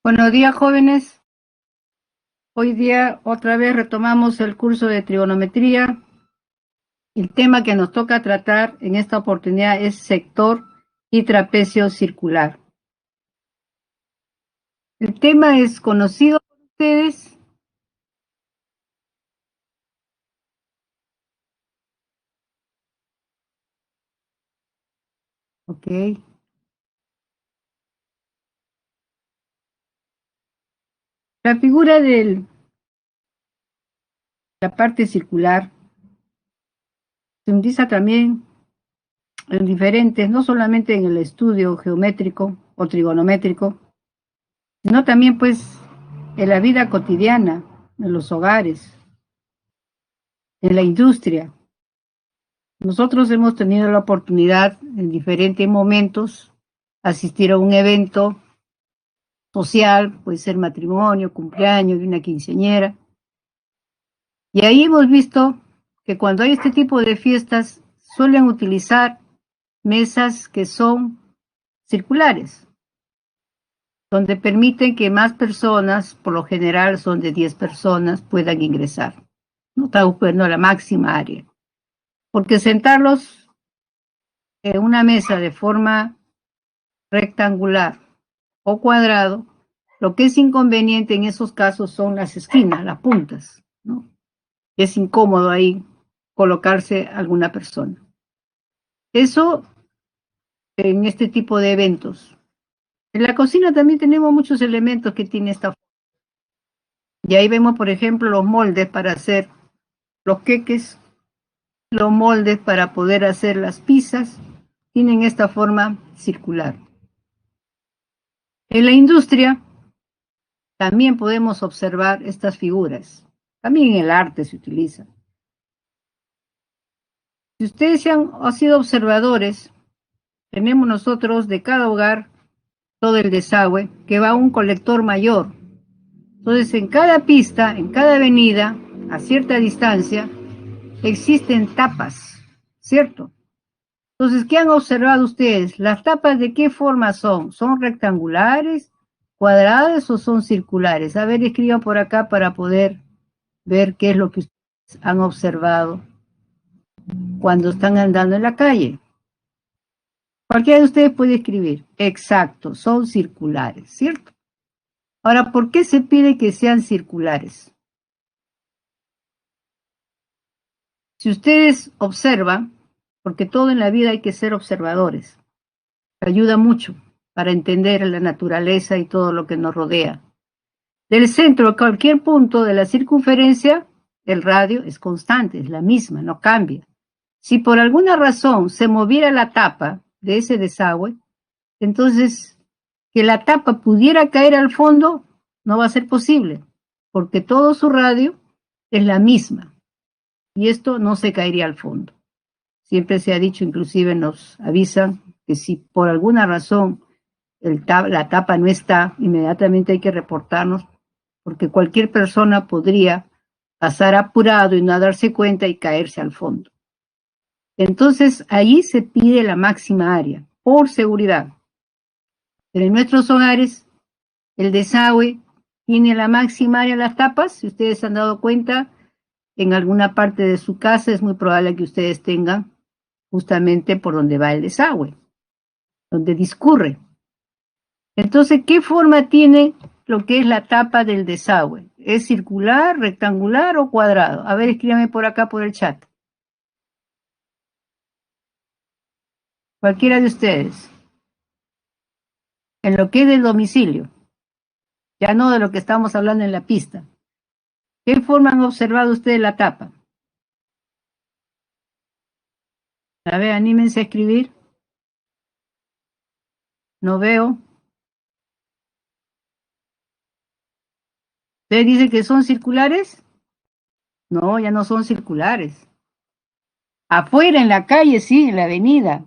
Buenos días, jóvenes. Hoy día otra vez retomamos el curso de trigonometría. El tema que nos toca tratar en esta oportunidad es sector y trapecio circular. El tema es conocido por ustedes. Ok. La figura de la parte circular se utiliza también en diferentes, no solamente en el estudio geométrico o trigonométrico, sino también pues en la vida cotidiana, en los hogares, en la industria. Nosotros hemos tenido la oportunidad en diferentes momentos asistir a un evento social, puede ser matrimonio, cumpleaños de una quinceañera, y ahí hemos visto que cuando hay este tipo de fiestas suelen utilizar mesas que son circulares, donde permiten que más personas, por lo general son de 10 personas, puedan ingresar. No está ocupando la máxima área, porque sentarlos en una mesa de forma rectangular o cuadrado, lo que es inconveniente en esos casos son las esquinas, las puntas, ¿no? Es incómodo ahí colocarse alguna persona. Eso en este tipo de eventos. En la cocina también tenemos muchos elementos que tiene esta forma. Y ahí vemos, por ejemplo, los moldes para hacer los queques, los moldes para poder hacer las pizzas, tienen esta forma circular. En la industria también podemos observar estas figuras. También en el arte se utiliza. Si ustedes han sido observadores, tenemos nosotros de cada hogar todo el desagüe que va a un colector mayor. Entonces, en cada pista, en cada avenida, a cierta distancia, existen tapas, ¿cierto? Entonces, ¿qué han observado ustedes? ¿Las tapas de qué forma son? ¿Son rectangulares, cuadradas o son circulares? A ver, escriban por acá para poder ver qué es lo que ustedes han observado cuando están andando en la calle. Cualquiera de ustedes puede escribir. Exacto, son circulares, ¿cierto? Ahora, ¿por qué se pide que sean circulares? Si ustedes observan, porque todo en la vida hay que ser observadores, ayuda mucho para entender la naturaleza y todo lo que nos rodea. Del centro a cualquier punto de la circunferencia, el radio es constante, es la misma, no cambia. Si por alguna razón se moviera la tapa de ese desagüe, entonces que la tapa pudiera caer al fondo no va a ser posible, porque todo su radio es la misma y esto no se caería al fondo. Siempre se ha dicho, inclusive nos avisan que si por alguna razón la tapa no está, inmediatamente hay que reportarnos, porque cualquier persona podría pasar apurado y no darse cuenta y caerse al fondo. Entonces, allí se pide la máxima área, por seguridad. Pero en nuestros hogares, el desagüe tiene la máxima área de las tapas. Si ustedes se han dado cuenta, en alguna parte de su casa es muy probable que ustedes tengan justamente por donde va el desagüe, donde discurre. Entonces, ¿qué forma tiene lo que es la tapa del desagüe? ¿Es circular, rectangular o cuadrado? A ver, escríbame por acá por el chat. Cualquiera de ustedes. En lo que es del domicilio, ya no de lo que estamos hablando en la pista. ¿Qué forma han observado ustedes la tapa? A ver, anímense a escribir. No veo. ¿Ustedes dicen que son circulares? No, ya no son circulares. Afuera, en la calle, sí, en la avenida,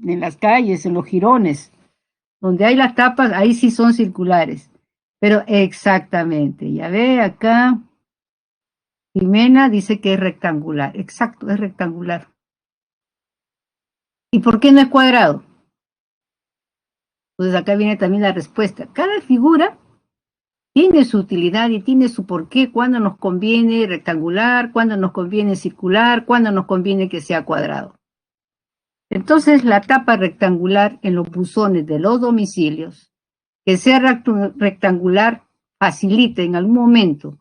en las calles, en los jirones, donde hay las tapas, ahí sí son circulares. Pero exactamente, ya ve acá, Jimena dice que es rectangular. Exacto, es rectangular. ¿Y por qué no es cuadrado? Entonces acá viene también la respuesta. Cada figura tiene su utilidad y tiene su porqué, cuándo nos conviene rectangular, cuándo nos conviene circular, cuándo nos conviene que sea cuadrado. Entonces la tapa rectangular en los buzones de los domicilios, que sea rectangular, facilita en algún momento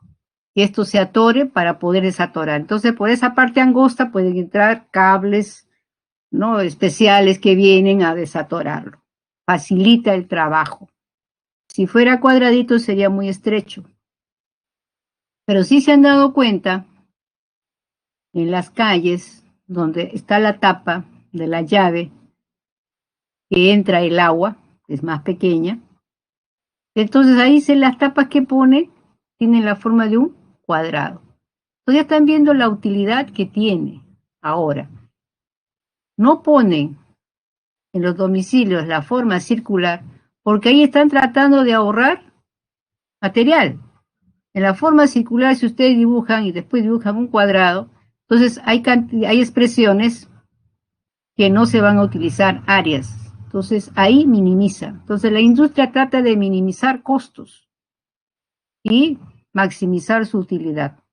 que esto se atore para poder desatorar. Entonces por esa parte angosta pueden entrar cables, ¿no?, especiales que vienen a desatorarlo. Facilita el trabajo. Si fuera cuadradito sería muy estrecho. Pero sí se han dado cuenta en las calles donde está la tapa de la llave que entra el agua, que es más pequeña. Entonces ahí las tapas que pone tienen la forma de un cuadrado. Entonces ya están viendo la utilidad que tiene. Ahora, no ponen en los domicilios la forma circular porque ahí están tratando de ahorrar material. En la forma circular, si ustedes dibujan y después dibujan un cuadrado, entonces hay expresiones que no se van a utilizar, áreas. Entonces ahí minimiza. Entonces la industria trata de minimizar costos y maximizar su utilidad.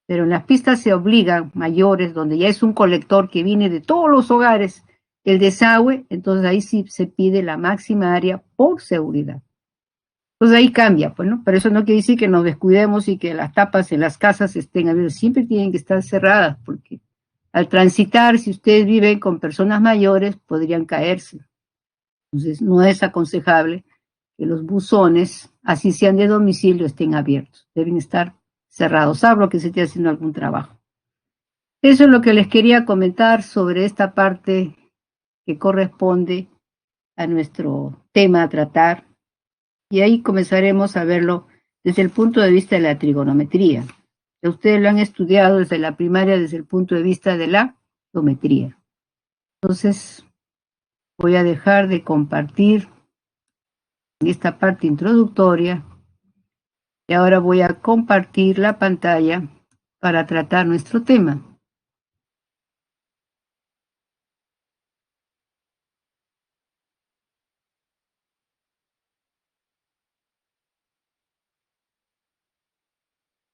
Pero en las pistas se obligan mayores, donde ya es un colector que viene de todos los hogares, el desagüe, entonces ahí sí se pide la máxima área por seguridad. Entonces ahí cambia, pues, ¿no? Pero eso no quiere decir que nos descuidemos y que las tapas en las casas estén abiertas. Siempre tienen que estar cerradas, porque al transitar, si ustedes viven con personas mayores, podrían caerse. Entonces no es aconsejable que los buzones, así sean de domicilio, estén abiertos. Deben estar cerrados, salvo que se esté haciendo algún trabajo. Eso es lo que les quería comentar sobre esta parte que corresponde a nuestro tema a tratar. Y ahí comenzaremos a verlo desde el punto de vista de la trigonometría. Ustedes lo han estudiado desde la primaria, desde el punto de vista de la geometría. Entonces, voy a dejar de compartir esta parte introductoria y ahora voy a compartir la pantalla para tratar nuestro tema.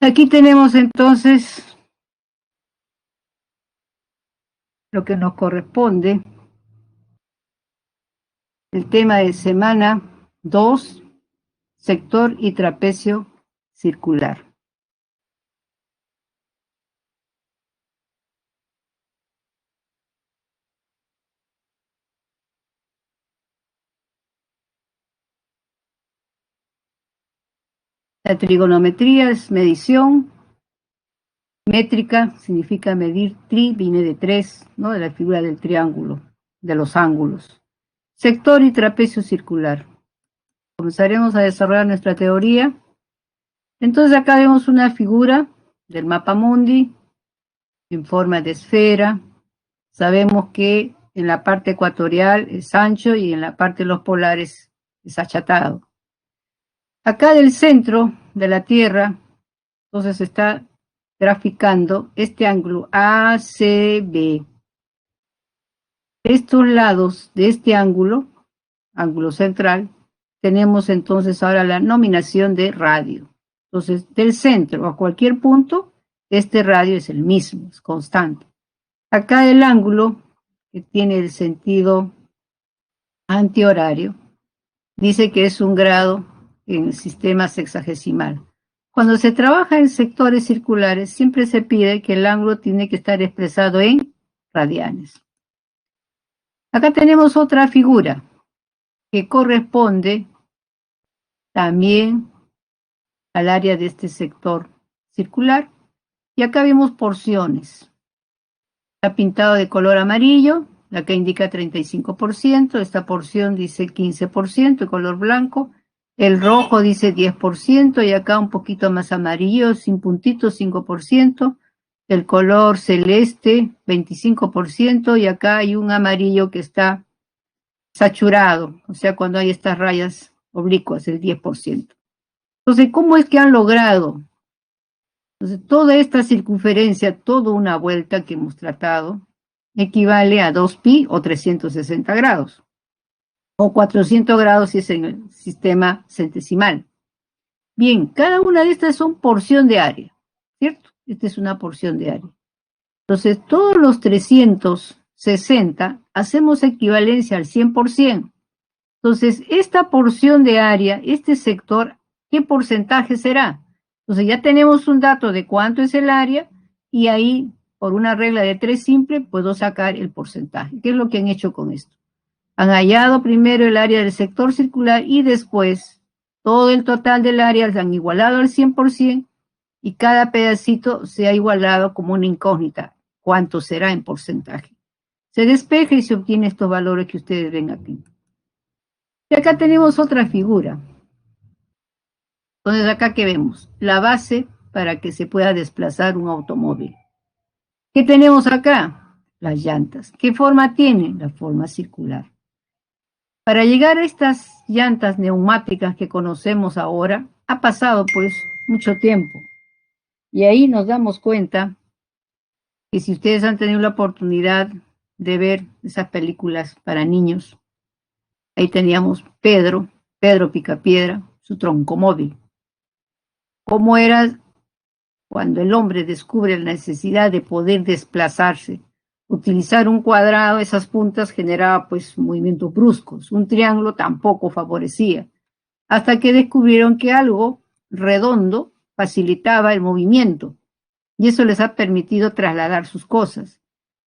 Aquí tenemos entonces lo que nos corresponde, el tema de semana 2, sector y trapecio circular. La trigonometría es medición, métrica significa medir, viene de 3, ¿no?, de la figura del triángulo, de los ángulos. Sector y trapecio circular. Comenzaremos a desarrollar nuestra teoría. Entonces acá vemos una figura del mapa mundi en forma de esfera. Sabemos que en la parte ecuatorial es ancho y en la parte de los polares es achatado. Acá del centro de la Tierra, entonces está graficando este ángulo ACB. Estos lados de este ángulo central, tenemos entonces ahora la nominación de radio. Entonces, del centro a cualquier punto, este radio es el mismo, es constante. Acá el ángulo, que tiene el sentido antihorario, dice que es 1 grado en el sistema sexagesimal. Cuando se trabaja en sectores circulares, siempre se pide que el ángulo tiene que estar expresado en radianes. Acá tenemos otra figura que corresponde también al área de este sector circular. Y acá vemos porciones. Está pintado de color amarillo, la que indica 35%, esta porción dice 15%, de color blanco, el rojo dice 10%, y acá un poquito más amarillo, sin puntitos, 5%, el color celeste, 25%, y acá hay un amarillo que está saturado, o sea, cuando hay estas rayas oblicuas, el 10%. Entonces, ¿cómo es que han logrado? Entonces, toda esta circunferencia, toda una vuelta que hemos tratado, equivale a 2pi o 360 grados. o 400 grados si es en el sistema centesimal. Bien, cada una de estas son porción de área, ¿cierto? Esta es una porción de área. Entonces, todos los 360 hacemos equivalencia al 100%. Entonces, esta porción de área, este sector, ¿qué porcentaje será? Entonces, ya tenemos un dato de cuánto es el área y ahí, por una regla de 3 simple, puedo sacar el porcentaje. ¿Qué es lo que han hecho con esto? Han hallado primero el área del sector circular y después todo el total del área se han igualado al 100% y cada pedacito se ha igualado como una incógnita. ¿Cuánto será en porcentaje? Se despeja y se obtiene estos valores que ustedes ven aquí. Y acá tenemos otra figura. Entonces, acá, ¿qué vemos? La base para que se pueda desplazar un automóvil. ¿Qué tenemos acá? Las llantas. ¿Qué forma tienen? La forma circular. Para llegar a estas llantas neumáticas que conocemos ahora, ha pasado pues mucho tiempo. Y ahí nos damos cuenta que si ustedes han tenido la oportunidad de ver esas películas para niños, ahí teníamos Pedro Picapiedra, su troncomóvil. ¿Cómo era cuando el hombre descubre la necesidad de poder desplazarse? Utilizar un cuadrado, esas puntas generaba pues movimientos bruscos. Un triángulo tampoco favorecía. Hasta que descubrieron que algo redondo facilitaba el movimiento. Y eso les ha permitido trasladar sus cosas.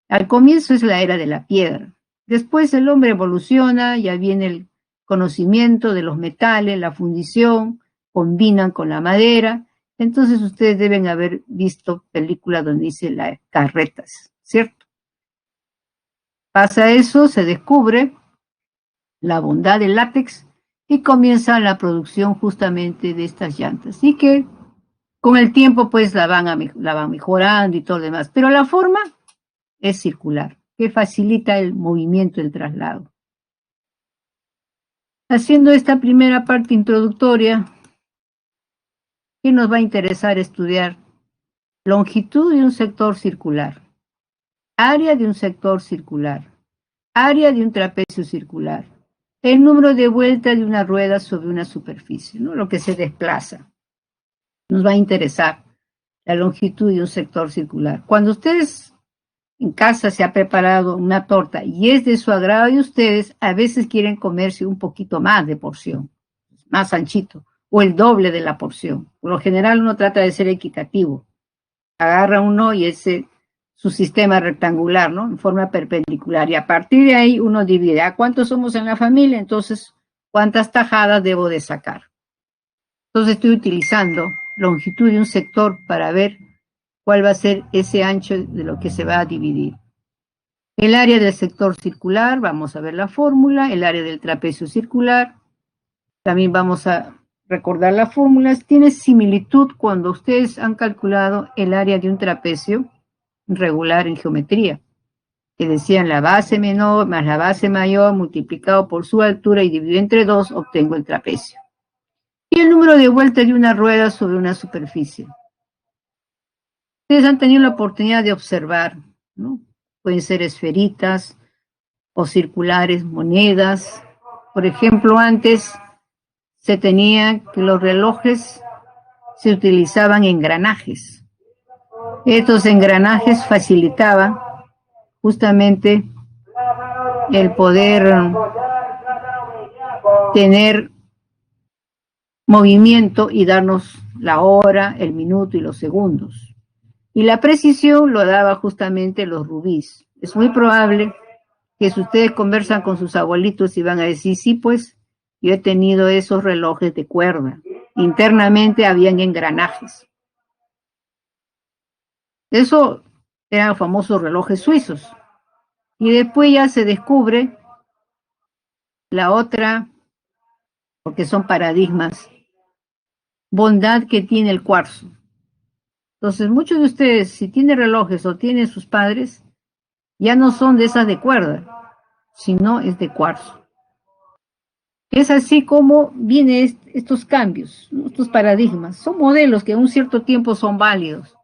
Al comienzo es la era de la piedra. Después el hombre evoluciona, ya viene el conocimiento de los metales, la fundición, combinan con la madera. Entonces ustedes deben haber visto películas donde dice las carretas, ¿cierto? Pasa eso, se descubre la bondad del látex y comienza la producción justamente de estas llantas. Y que con el tiempo pues la van mejorando y todo lo demás. Pero la forma es circular, que facilita el movimiento, el traslado. Haciendo esta primera parte introductoria, ¿qué nos va a interesar estudiar? Longitud de un sector circular, área de un sector circular, área de un trapecio circular, el número de vueltas de una rueda sobre una superficie, ¿no? Lo que se desplaza. Nos va a interesar la longitud de un sector circular. Cuando ustedes en casa se ha preparado una torta y es de su agrado y ustedes a veces quieren comerse un poquito más de porción, más anchito, o el doble de la porción. Por lo general uno trata de ser equitativo. Agarra uno y ese su sistema rectangular, ¿no? En forma perpendicular. Y a partir de ahí uno divide. ¿A cuántos somos en la familia? Entonces, ¿cuántas tajadas debo de sacar? Entonces estoy utilizando longitud de un sector para ver cuál va a ser ese ancho de lo que se va a dividir. El área del sector circular, vamos a ver la fórmula, el área del trapecio circular, también vamos a recordar las fórmulas. Tiene similitud cuando ustedes han calculado el área de un trapecio regular en geometría, que decían la base menor más la base mayor multiplicado por su altura y dividido entre 2, obtengo el trapecio. Y el número de vueltas de una rueda sobre una superficie. Ustedes han tenido la oportunidad de observar, ¿no? Pueden ser esferitas o circulares, monedas. Por ejemplo, antes se tenía que los relojes se utilizaban engranajes. Estos engranajes facilitaban justamente el poder tener movimiento y darnos la hora, el minuto y los segundos. Y la precisión lo daba justamente los rubíes. Es muy probable que si ustedes conversan con sus abuelitos y van a decir, sí, pues yo he tenido esos relojes de cuerda. Internamente habían engranajes. Eso eran los famosos relojes suizos. Y después ya se descubre la otra, porque son paradigmas, bondad que tiene el cuarzo. Entonces, muchos de ustedes, si tienen relojes o tienen sus padres, ya no son de esas de cuerda, sino es de cuarzo. Es así como vienen estos cambios, estos paradigmas. Son modelos que a un cierto tiempo son válidos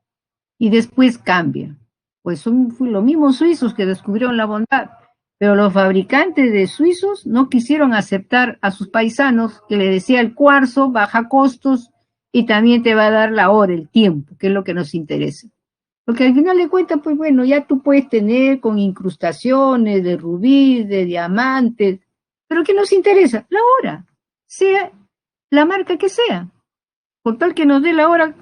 y después cambian. Pues son los mismos suizos que descubrieron la bondad. Pero los fabricantes de suizos no quisieron aceptar a sus paisanos que le decía el cuarzo baja costos y también te va a dar la hora, el tiempo, que es lo que nos interesa. Porque al final de cuentas, pues bueno, ya tú puedes tener con incrustaciones de rubí, de diamantes, pero ¿qué nos interesa? La hora, sea la marca que sea. Con tal que nos dé la hora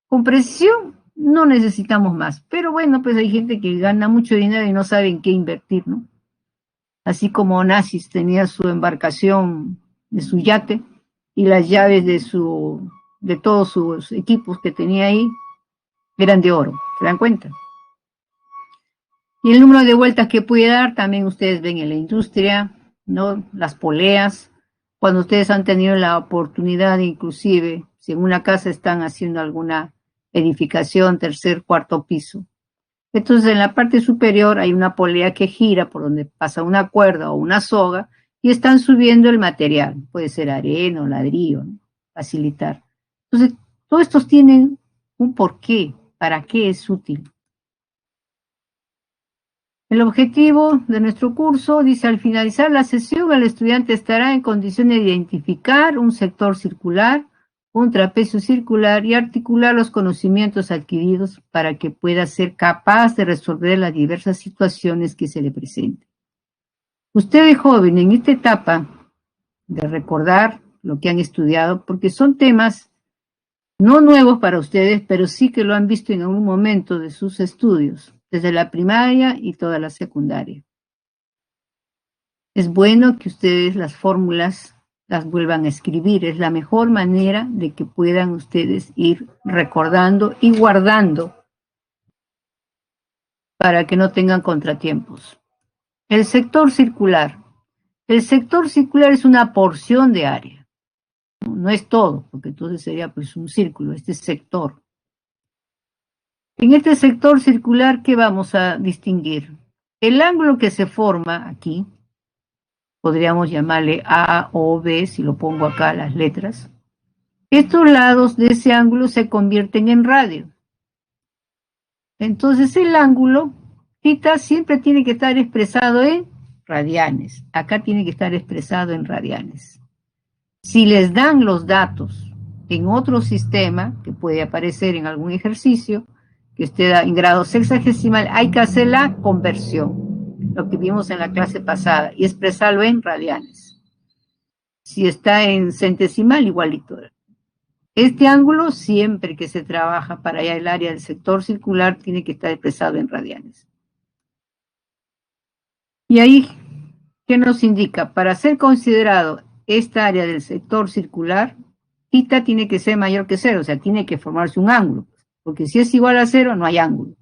con precisión, no necesitamos más. Pero bueno, pues hay gente que gana mucho dinero y no sabe en qué invertir, ¿no? Así como Onassis tenía su embarcación de su yate y las llaves de todos sus equipos que tenía ahí eran de oro, ¿se dan cuenta? Y el número de vueltas que puede dar, también ustedes ven en la industria, ¿no? Las poleas, cuando ustedes han tenido la oportunidad, inclusive, si en una casa están haciendo alguna edificación, tercer, cuarto piso. Entonces, en la parte superior hay una polea que gira por donde pasa una cuerda o una soga y están subiendo el material. Puede ser arena o ladrillo, ¿no? Facilitar. Entonces, todos estos tienen un porqué, para qué es útil. El objetivo de nuestro curso dice, al finalizar la sesión, el estudiante estará en condiciones de identificar un sector circular, un trapecio circular y articular los conocimientos adquiridos para que pueda ser capaz de resolver las diversas situaciones que se le presenten. Usted es joven en esta etapa de recordar lo que han estudiado, porque son temas no nuevos para ustedes, pero sí que lo han visto en algún momento de sus estudios, desde la primaria y toda la secundaria. Es bueno que ustedes las fórmulas las vuelvan a escribir, es la mejor manera de que puedan ustedes ir recordando y guardando para que no tengan contratiempos. El sector circular. El sector circular es una porción de área, no es todo, porque entonces sería pues un círculo, este sector. En este sector circular, ¿qué vamos a distinguir? El ángulo que se forma aquí, podríamos llamarle A o B, si lo pongo acá las letras. Estos lados de ese ángulo se convierten en radio. Entonces el ángulo θ siempre tiene que estar expresado en radianes. Acá tiene que estar expresado en radianes. Si les dan los datos en otro sistema, que puede aparecer en algún ejercicio, que esté en grado sexagesimal, hay que hacer la conversión, lo que vimos en la clase pasada, y expresarlo en radianes. Si está en centesimal, igualito. Este ángulo, siempre que se trabaja para allá el área del sector circular, tiene que estar expresado en radianes. Y ahí, ¿qué nos indica? Para ser considerado esta área del sector circular, θ tiene que ser mayor que 0, o sea, tiene que formarse un ángulo, porque si es igual a 0, no hay ángulo.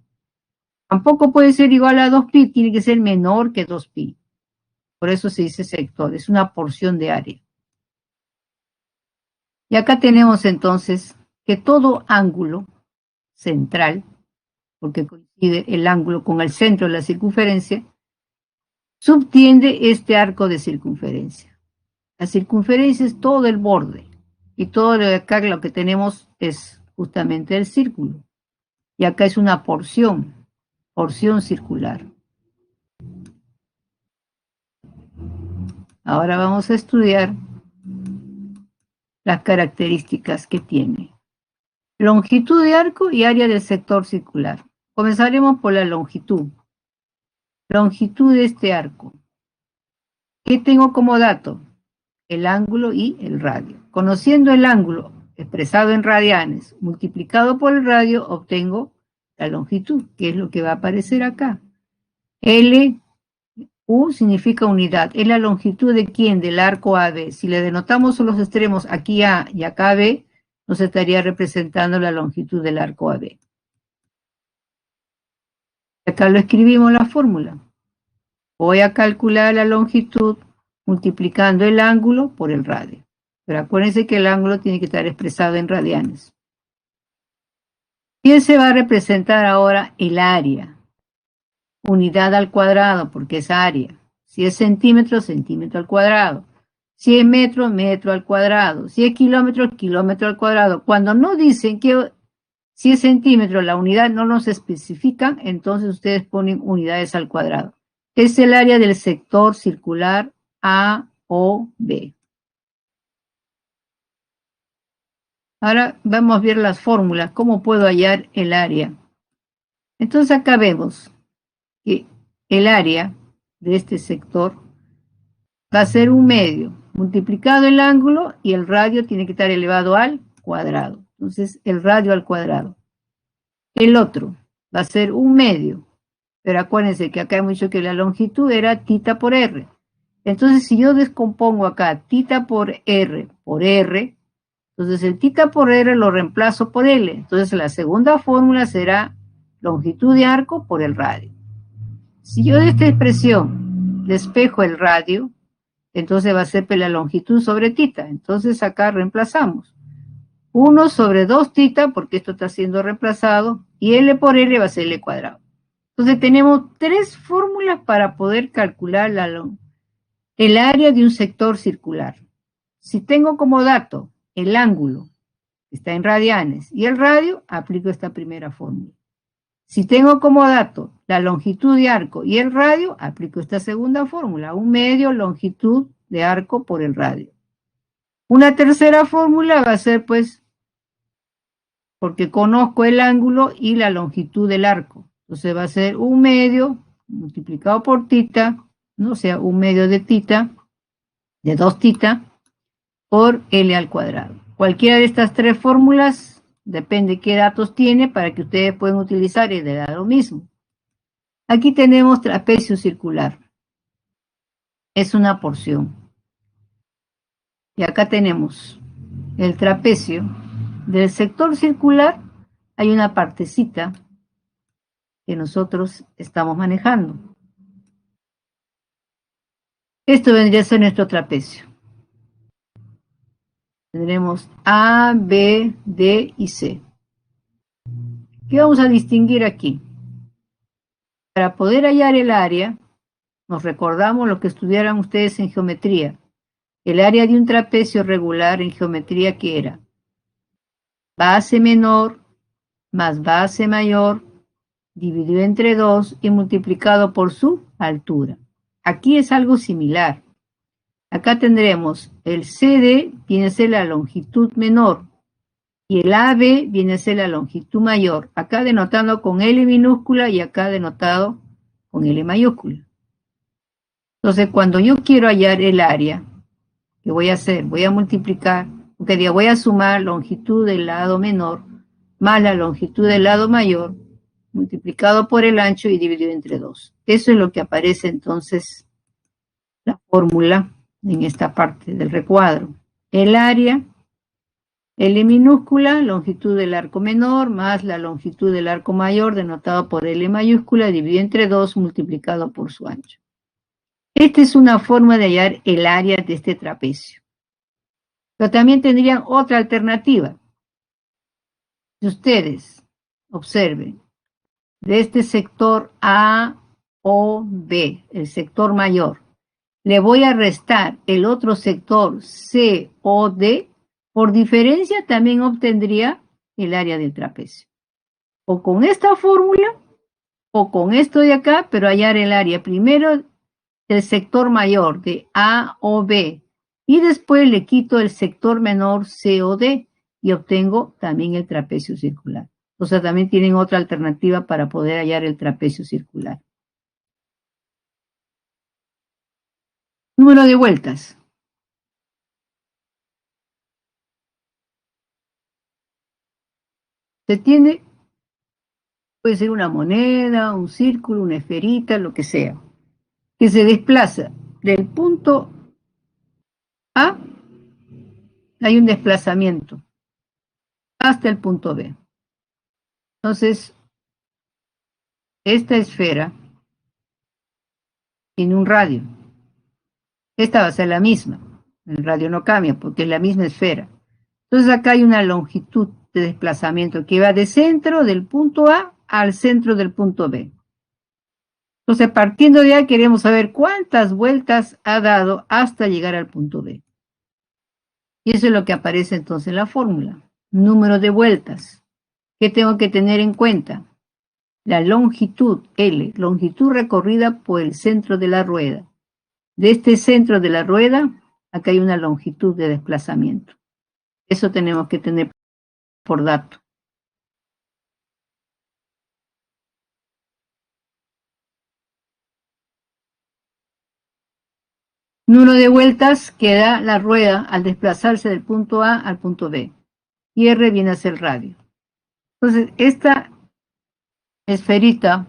Tampoco puede ser igual a 2π, tiene que ser menor que 2π. Por eso se dice sector, es una porción de área. Y acá tenemos entonces que todo ángulo central, porque coincide el ángulo con el centro de la circunferencia, subtiende este arco de circunferencia. La circunferencia es todo el borde, y todo lo de acá lo que tenemos es justamente el círculo. Y acá es una porción circular. Ahora vamos a estudiar las características que tiene. Longitud de arco y área del sector circular. Comenzaremos por la longitud. Longitud de este arco. ¿Qué tengo como dato? El ángulo y el radio. Conociendo el ángulo expresado en radianes multiplicado por el radio, obtengo la longitud, que es lo que va a aparecer acá. U significa unidad. Es la longitud de ¿quién? Del arco AB. Si le denotamos los extremos aquí A y acá B, nos estaría representando la longitud del arco AB. Acá lo escribimos la fórmula. Voy a calcular la longitud multiplicando el ángulo por el radio. Pero acuérdense que el ángulo tiene que estar expresado en radianes. ¿Quién se va a representar ahora? El área. Unidad al cuadrado, porque es área. Si es centímetro, centímetro al cuadrado. Si es metro, metro al cuadrado. Si es kilómetro, kilómetro al cuadrado. Cuando no dicen que si es centímetro, la unidad no nos especifican, entonces ustedes ponen unidades al cuadrado. es el área del sector circular A o B. Ahora vamos a ver las fórmulas, cómo puedo hallar el área. Entonces acá vemos que el área de este sector va a ser un medio multiplicado el ángulo y el radio tiene que estar elevado al cuadrado. Entonces el radio al cuadrado. El otro va a ser un medio, pero acuérdense que acá hemos dicho que la longitud era θ por r. Entonces si yo descompongo acá θ por r, entonces el θ por r lo reemplazo por L. Entonces la segunda fórmula será longitud de arco por el radio. Si yo de esta expresión despejo el radio, entonces va a ser la longitud sobre θ. Entonces acá reemplazamos. 1 sobre 2θ, porque esto está siendo reemplazado, y L por L va a ser L cuadrado. Entonces tenemos tres fórmulas para poder calcular el área de un sector circular. Si tengo como dato el ángulo, que está en radianes, y el radio, aplico esta primera fórmula. Si tengo como dato la longitud de arco y el radio, aplico esta segunda fórmula, un medio longitud de arco por el radio. Una tercera fórmula va a ser, pues, porque conozco el ángulo y la longitud del arco. Entonces va a ser un medio multiplicado por θ, ¿no? O sea, un medio de θ, de 2θ, por L al cuadrado. Cualquiera de estas tres fórmulas, depende qué datos tiene, para que ustedes puedan utilizar y le da lo mismo. Aquí tenemos trapecio circular. Es una porción. Y acá tenemos el trapecio. Del sector circular hay una partecita que nosotros estamos manejando. Esto vendría a ser nuestro trapecio. Tendremos A, B, D y C. ¿Qué vamos a distinguir aquí? Para poder hallar el área, nos recordamos lo que estudiaron ustedes en geometría. El área de un trapecio regular en geometría, ¿qué era? Base menor más base mayor dividido entre 2 y multiplicado por su altura. Aquí es algo similar. Acá tendremos el CD viene a ser la longitud menor y el AB viene a ser la longitud mayor. Acá denotado con L minúscula y acá denotado con L mayúscula. Entonces, cuando yo quiero hallar el área, ¿qué voy a hacer? Voy a multiplicar, porque voy a sumar longitud del lado menor más la longitud del lado mayor multiplicado por el ancho y dividido entre 2. Eso es lo que aparece entonces la fórmula en esta parte del recuadro. El área, L minúscula, longitud del arco menor, más la longitud del arco mayor, denotado por L mayúscula, dividido entre 2, multiplicado por su ancho. Esta es una forma de hallar el área de este trapecio. Pero también tendrían otra alternativa. Si ustedes observen, de este sector A o B, el sector mayor, le voy a restar el otro sector C o D, por diferencia también obtendría el área del trapecio. O con esta fórmula, o con esto de acá, pero hallar el área primero del sector mayor de A o B, y después le quito el sector menor C o D, y obtengo también el trapecio circular. O sea, también tienen otra alternativa para poder hallar el trapecio circular. Número de vueltas. Se tiene, puede ser una moneda, un círculo, una esferita, lo que sea, que se desplaza del punto A, hay un desplazamiento, hasta el punto B. Entonces, esta esfera tiene un radio. Esta va a ser la misma. El radio no cambia porque es la misma esfera. Entonces acá hay una longitud de desplazamiento que va de centro del punto A al centro del punto B. Entonces, partiendo de ahí, queremos saber cuántas vueltas ha dado hasta llegar al punto B. Y eso es lo que aparece entonces en la fórmula. Número de vueltas. ¿Qué tengo que tener en cuenta? la longitud L, longitud recorrida por el centro de la rueda. De este centro de la rueda, acá hay una longitud de desplazamiento. Eso tenemos que tener por dato. Número de vueltas que da la rueda al desplazarse del punto A al punto B. Y R viene a ser el radio. Entonces, esta esferita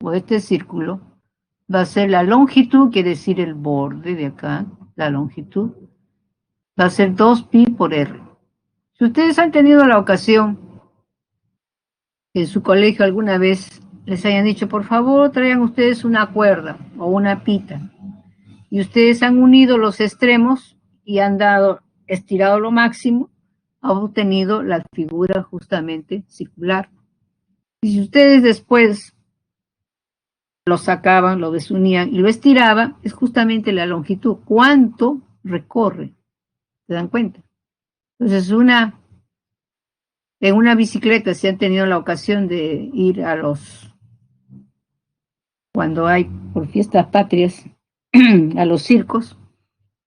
o este círculo va a ser la longitud, quiere decir el borde de acá, la longitud, va a ser 2pi por R. Si ustedes han tenido la ocasión que en su colegio alguna vez les hayan dicho, por favor, traigan ustedes una cuerda o una pita, y ustedes han unido los extremos y han estirado lo máximo, han obtenido la figura justamente circular. Y si ustedes después lo sacaban, lo desunían y lo estiraban, es justamente la longitud. ¿Cuánto recorre? ¿Se dan cuenta? Entonces, en una bicicleta, si han tenido la ocasión de ir cuando hay por fiestas patrias, a los circos,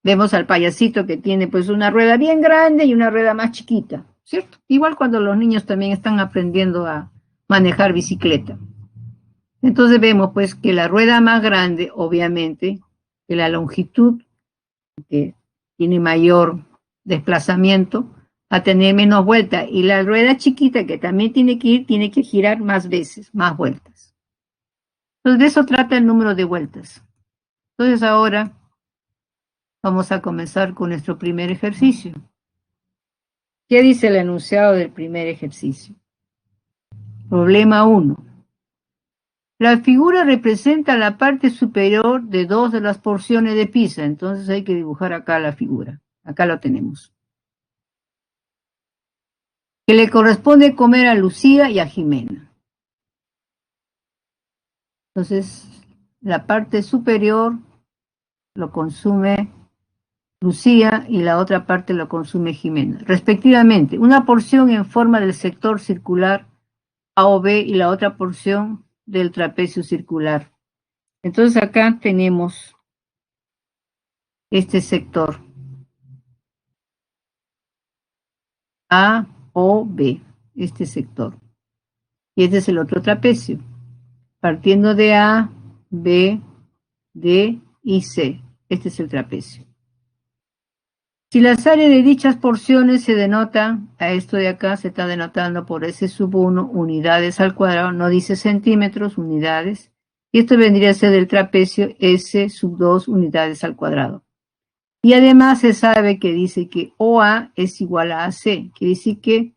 vemos al payasito que tiene pues una rueda bien grande y una rueda más chiquita, ¿cierto? Igual cuando los niños también están aprendiendo a manejar bicicleta. Entonces vemos pues que la rueda más grande, obviamente, que la longitud que tiene mayor desplazamiento, a tener menos vuelta, y la rueda chiquita que también tiene que girar más veces, más vueltas. Entonces de eso trata el número de vueltas. Entonces ahora vamos a comenzar con nuestro primer ejercicio. ¿Qué dice el enunciado del primer ejercicio? Problema 1. La figura representa la parte superior de dos de las porciones de pizza. Entonces hay que dibujar acá la figura. Acá lo tenemos. Que le corresponde comer a Lucía y a Jimena. Entonces, la parte superior lo consume Lucía y la otra parte lo consume Jimena, respectivamente. Una porción en forma del sector circular A o B y la otra porción del trapecio circular. Entonces acá tenemos este sector A o B, este sector. Y este es el otro trapecio, partiendo de A, B, D y C. Este es el trapecio. Si las áreas de dichas porciones se denotan, a esto de acá se está denotando por S1 unidades al cuadrado, no dice centímetros, unidades, y esto vendría a ser del trapecio S2 unidades al cuadrado. Y además se sabe que dice que OA es igual a AC, que dice que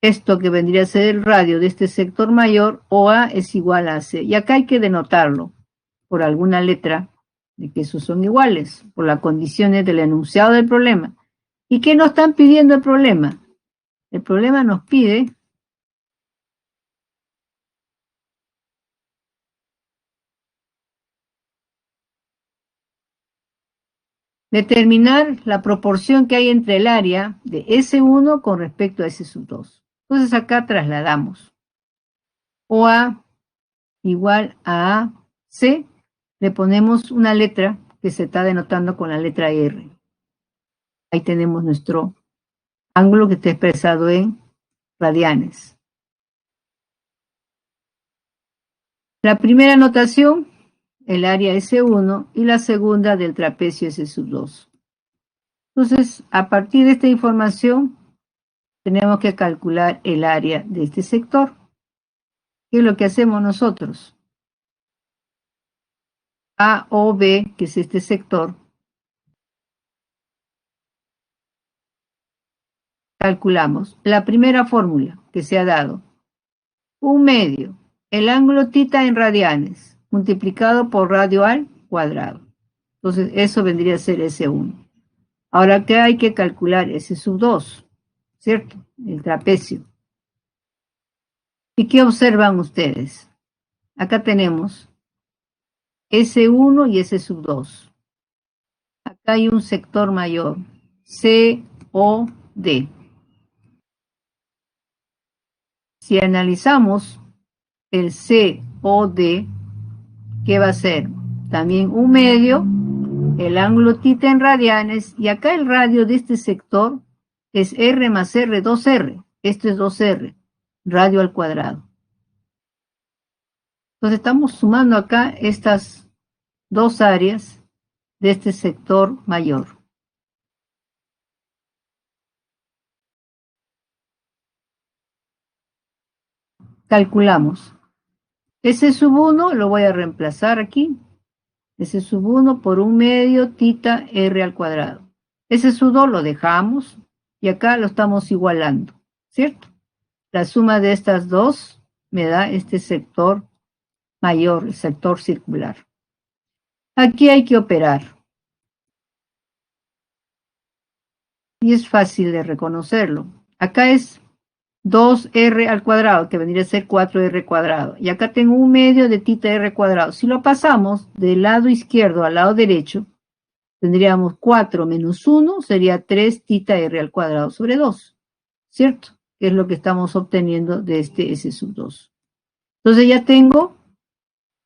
esto que vendría a ser el radio de este sector mayor, OA es igual a AC. Y acá hay que denotarlo por alguna letra de que esos son iguales, por las condiciones del enunciado del problema. ¿Y qué nos están pidiendo el problema? El problema nos pide determinar la proporción que hay entre el área de S1 con respecto a S2. Entonces acá trasladamos OA igual a AC, le ponemos una letra que se está denotando con la letra R. Ahí tenemos nuestro ángulo que está expresado en radianes. La primera notación, el área S1, y la segunda del trapecio S2. Entonces, a partir de esta información, tenemos que calcular el área de este sector. ¿Qué es lo que hacemos nosotros? A o B, que es este sector, calculamos la primera fórmula que se ha dado. 1/2, el ángulo tita en radianes, multiplicado por radio al cuadrado. Entonces, eso vendría a ser S1. Ahora, ¿qué hay que calcular? S2, ¿cierto? El trapecio. ¿Y qué observan ustedes? Acá tenemos S1 y S2. Acá hay un sector mayor, COD. si analizamos el COD, ¿qué va a ser? También 1/2, el ángulo θ en radianes, y acá el radio de este sector es R más R, 2R. Esto es 2R, radio al cuadrado. Entonces estamos sumando acá estas dos áreas de este sector mayor. Calculamos. S1 lo voy a reemplazar aquí. S1 por 1/2 θ R al cuadrado. S2 lo dejamos y acá lo estamos igualando, ¿cierto? La suma de estas dos me da este sector mayor, el sector circular. Aquí hay que operar. Y es fácil de reconocerlo. Acá es 2R al cuadrado, que vendría a ser 4R cuadrado. Y acá tengo 1/2 de θ R cuadrado. Si lo pasamos del lado izquierdo al lado derecho, tendríamos 4 menos 1, sería 3 θ R al cuadrado sobre 2. ¿Cierto? Que es lo que estamos obteniendo de este S2. Entonces ya tengo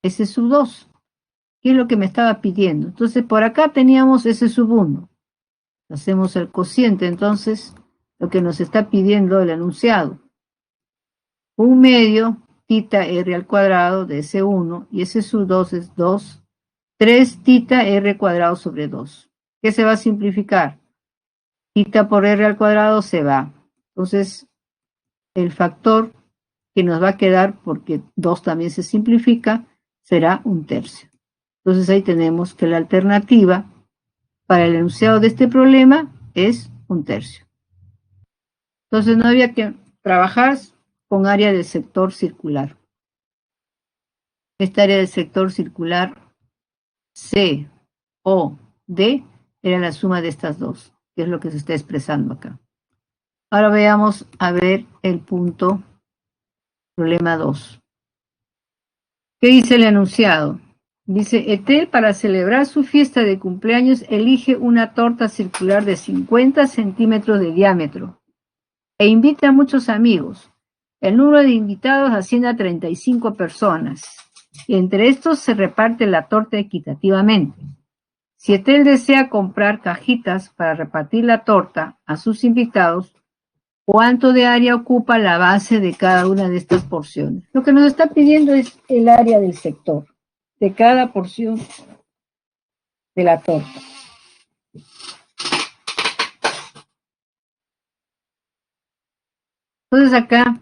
S2. ¿Qué es lo que me estaba pidiendo? Entonces por acá teníamos S1. Hacemos el cociente, entonces, lo que nos está pidiendo el enunciado. 1/2 θ R al cuadrado de S1 y S2 es 2, 3 θ R cuadrado sobre 2. ¿Qué se va a simplificar? Θ por R al cuadrado se va. Entonces, el factor que nos va a quedar, porque 2 también se simplifica, será 1/3. Entonces ahí tenemos que la alternativa para el enunciado de este problema es 1/3. Entonces no había que trabajar con área del sector circular. Esta área del sector circular C, O, D era la suma de estas dos, que es lo que se está expresando acá. Ahora veamos a ver el punto, problema 2. ¿Qué dice el enunciado? Dice, Etel para celebrar su fiesta de cumpleaños elige una torta circular de 50 centímetros de diámetro e invita a muchos amigos. El número de invitados asciende a 35 personas y entre estos se reparte la torta equitativamente. Si Etel desea comprar cajitas para repartir la torta a sus invitados, ¿cuánto de área ocupa la base de cada una de estas porciones? Lo que nos está pidiendo es el área del sector de cada porción de la torta. Entonces acá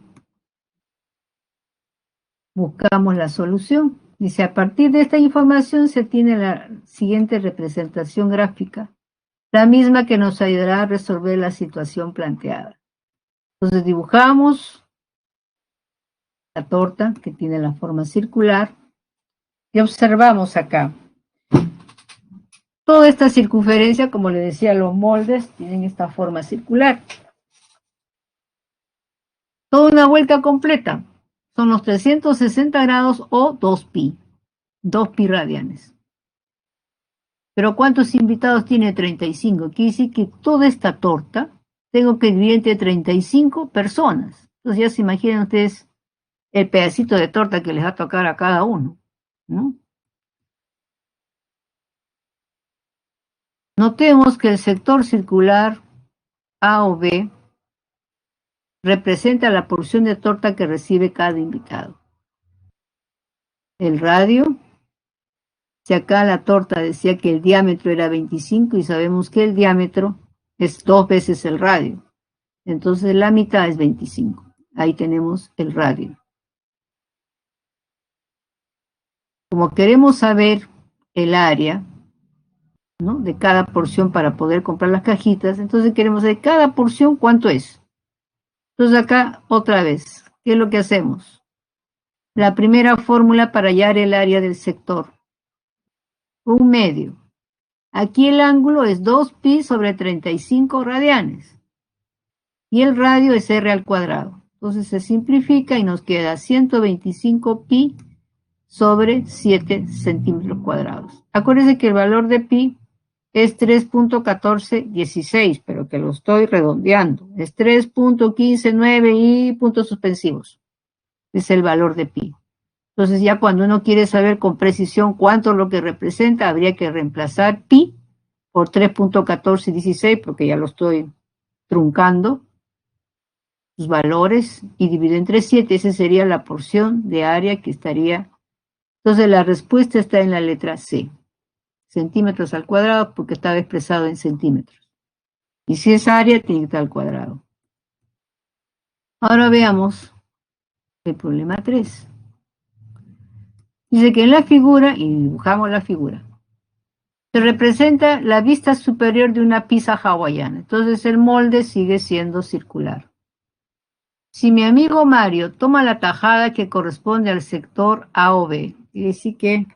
buscamos la solución. Dice, a partir de esta información se tiene la siguiente representación gráfica, la misma que nos ayudará a resolver la situación planteada. Entonces dibujamos la torta que tiene la forma circular y observamos acá. Toda esta circunferencia, como le decía, los moldes tienen esta forma circular. Toda una vuelta completa. Son los 360 grados o 2pi. 2pi radianes. Pero ¿cuántos invitados tiene 35? Quiere decir que toda esta torta tengo que dividir entre 35 personas. Entonces ya se imaginan ustedes el pedacito de torta que les va a tocar a cada uno, ¿no? Notemos que el sector circular A o B representa la porción de torta que recibe cada invitado. El radio, si acá la torta decía que el diámetro era 25 y sabemos que el diámetro es 2 veces el radio. Entonces la mitad es 25. Ahí tenemos el radio. Como queremos saber el área, ¿no?, de cada porción para poder comprar las cajitas, entonces queremos saber cada porción cuánto es. Entonces acá otra vez, ¿qué es lo que hacemos? La primera fórmula para hallar el área del sector. 1/2. Aquí el ángulo es 2pi sobre 35 radianes. Y el radio es R al cuadrado. Entonces se simplifica y nos queda 125 pi sobre 7 centímetros cuadrados. Acuérdense que el valor de pi es 3.1416, pero que lo estoy redondeando. Es 3.159 y puntos suspensivos. es el valor de pi. Entonces ya cuando uno quiere saber con precisión cuánto es lo que representa, habría que reemplazar pi por 3.1416, porque ya lo estoy truncando, sus valores, y dividido entre 7, esa sería la porción de área que estaría. Entonces la respuesta está en la letra C, centímetros al cuadrado, porque estaba expresado en centímetros. Y si es área, tiene que estar al cuadrado. Ahora veamos el problema 3. Dice que en la figura, y dibujamos la figura, se representa la vista superior de una pizza hawaiana. Entonces el molde sigue siendo circular. Si mi amigo Mario toma la tajada que corresponde al sector A o B, quiere decir que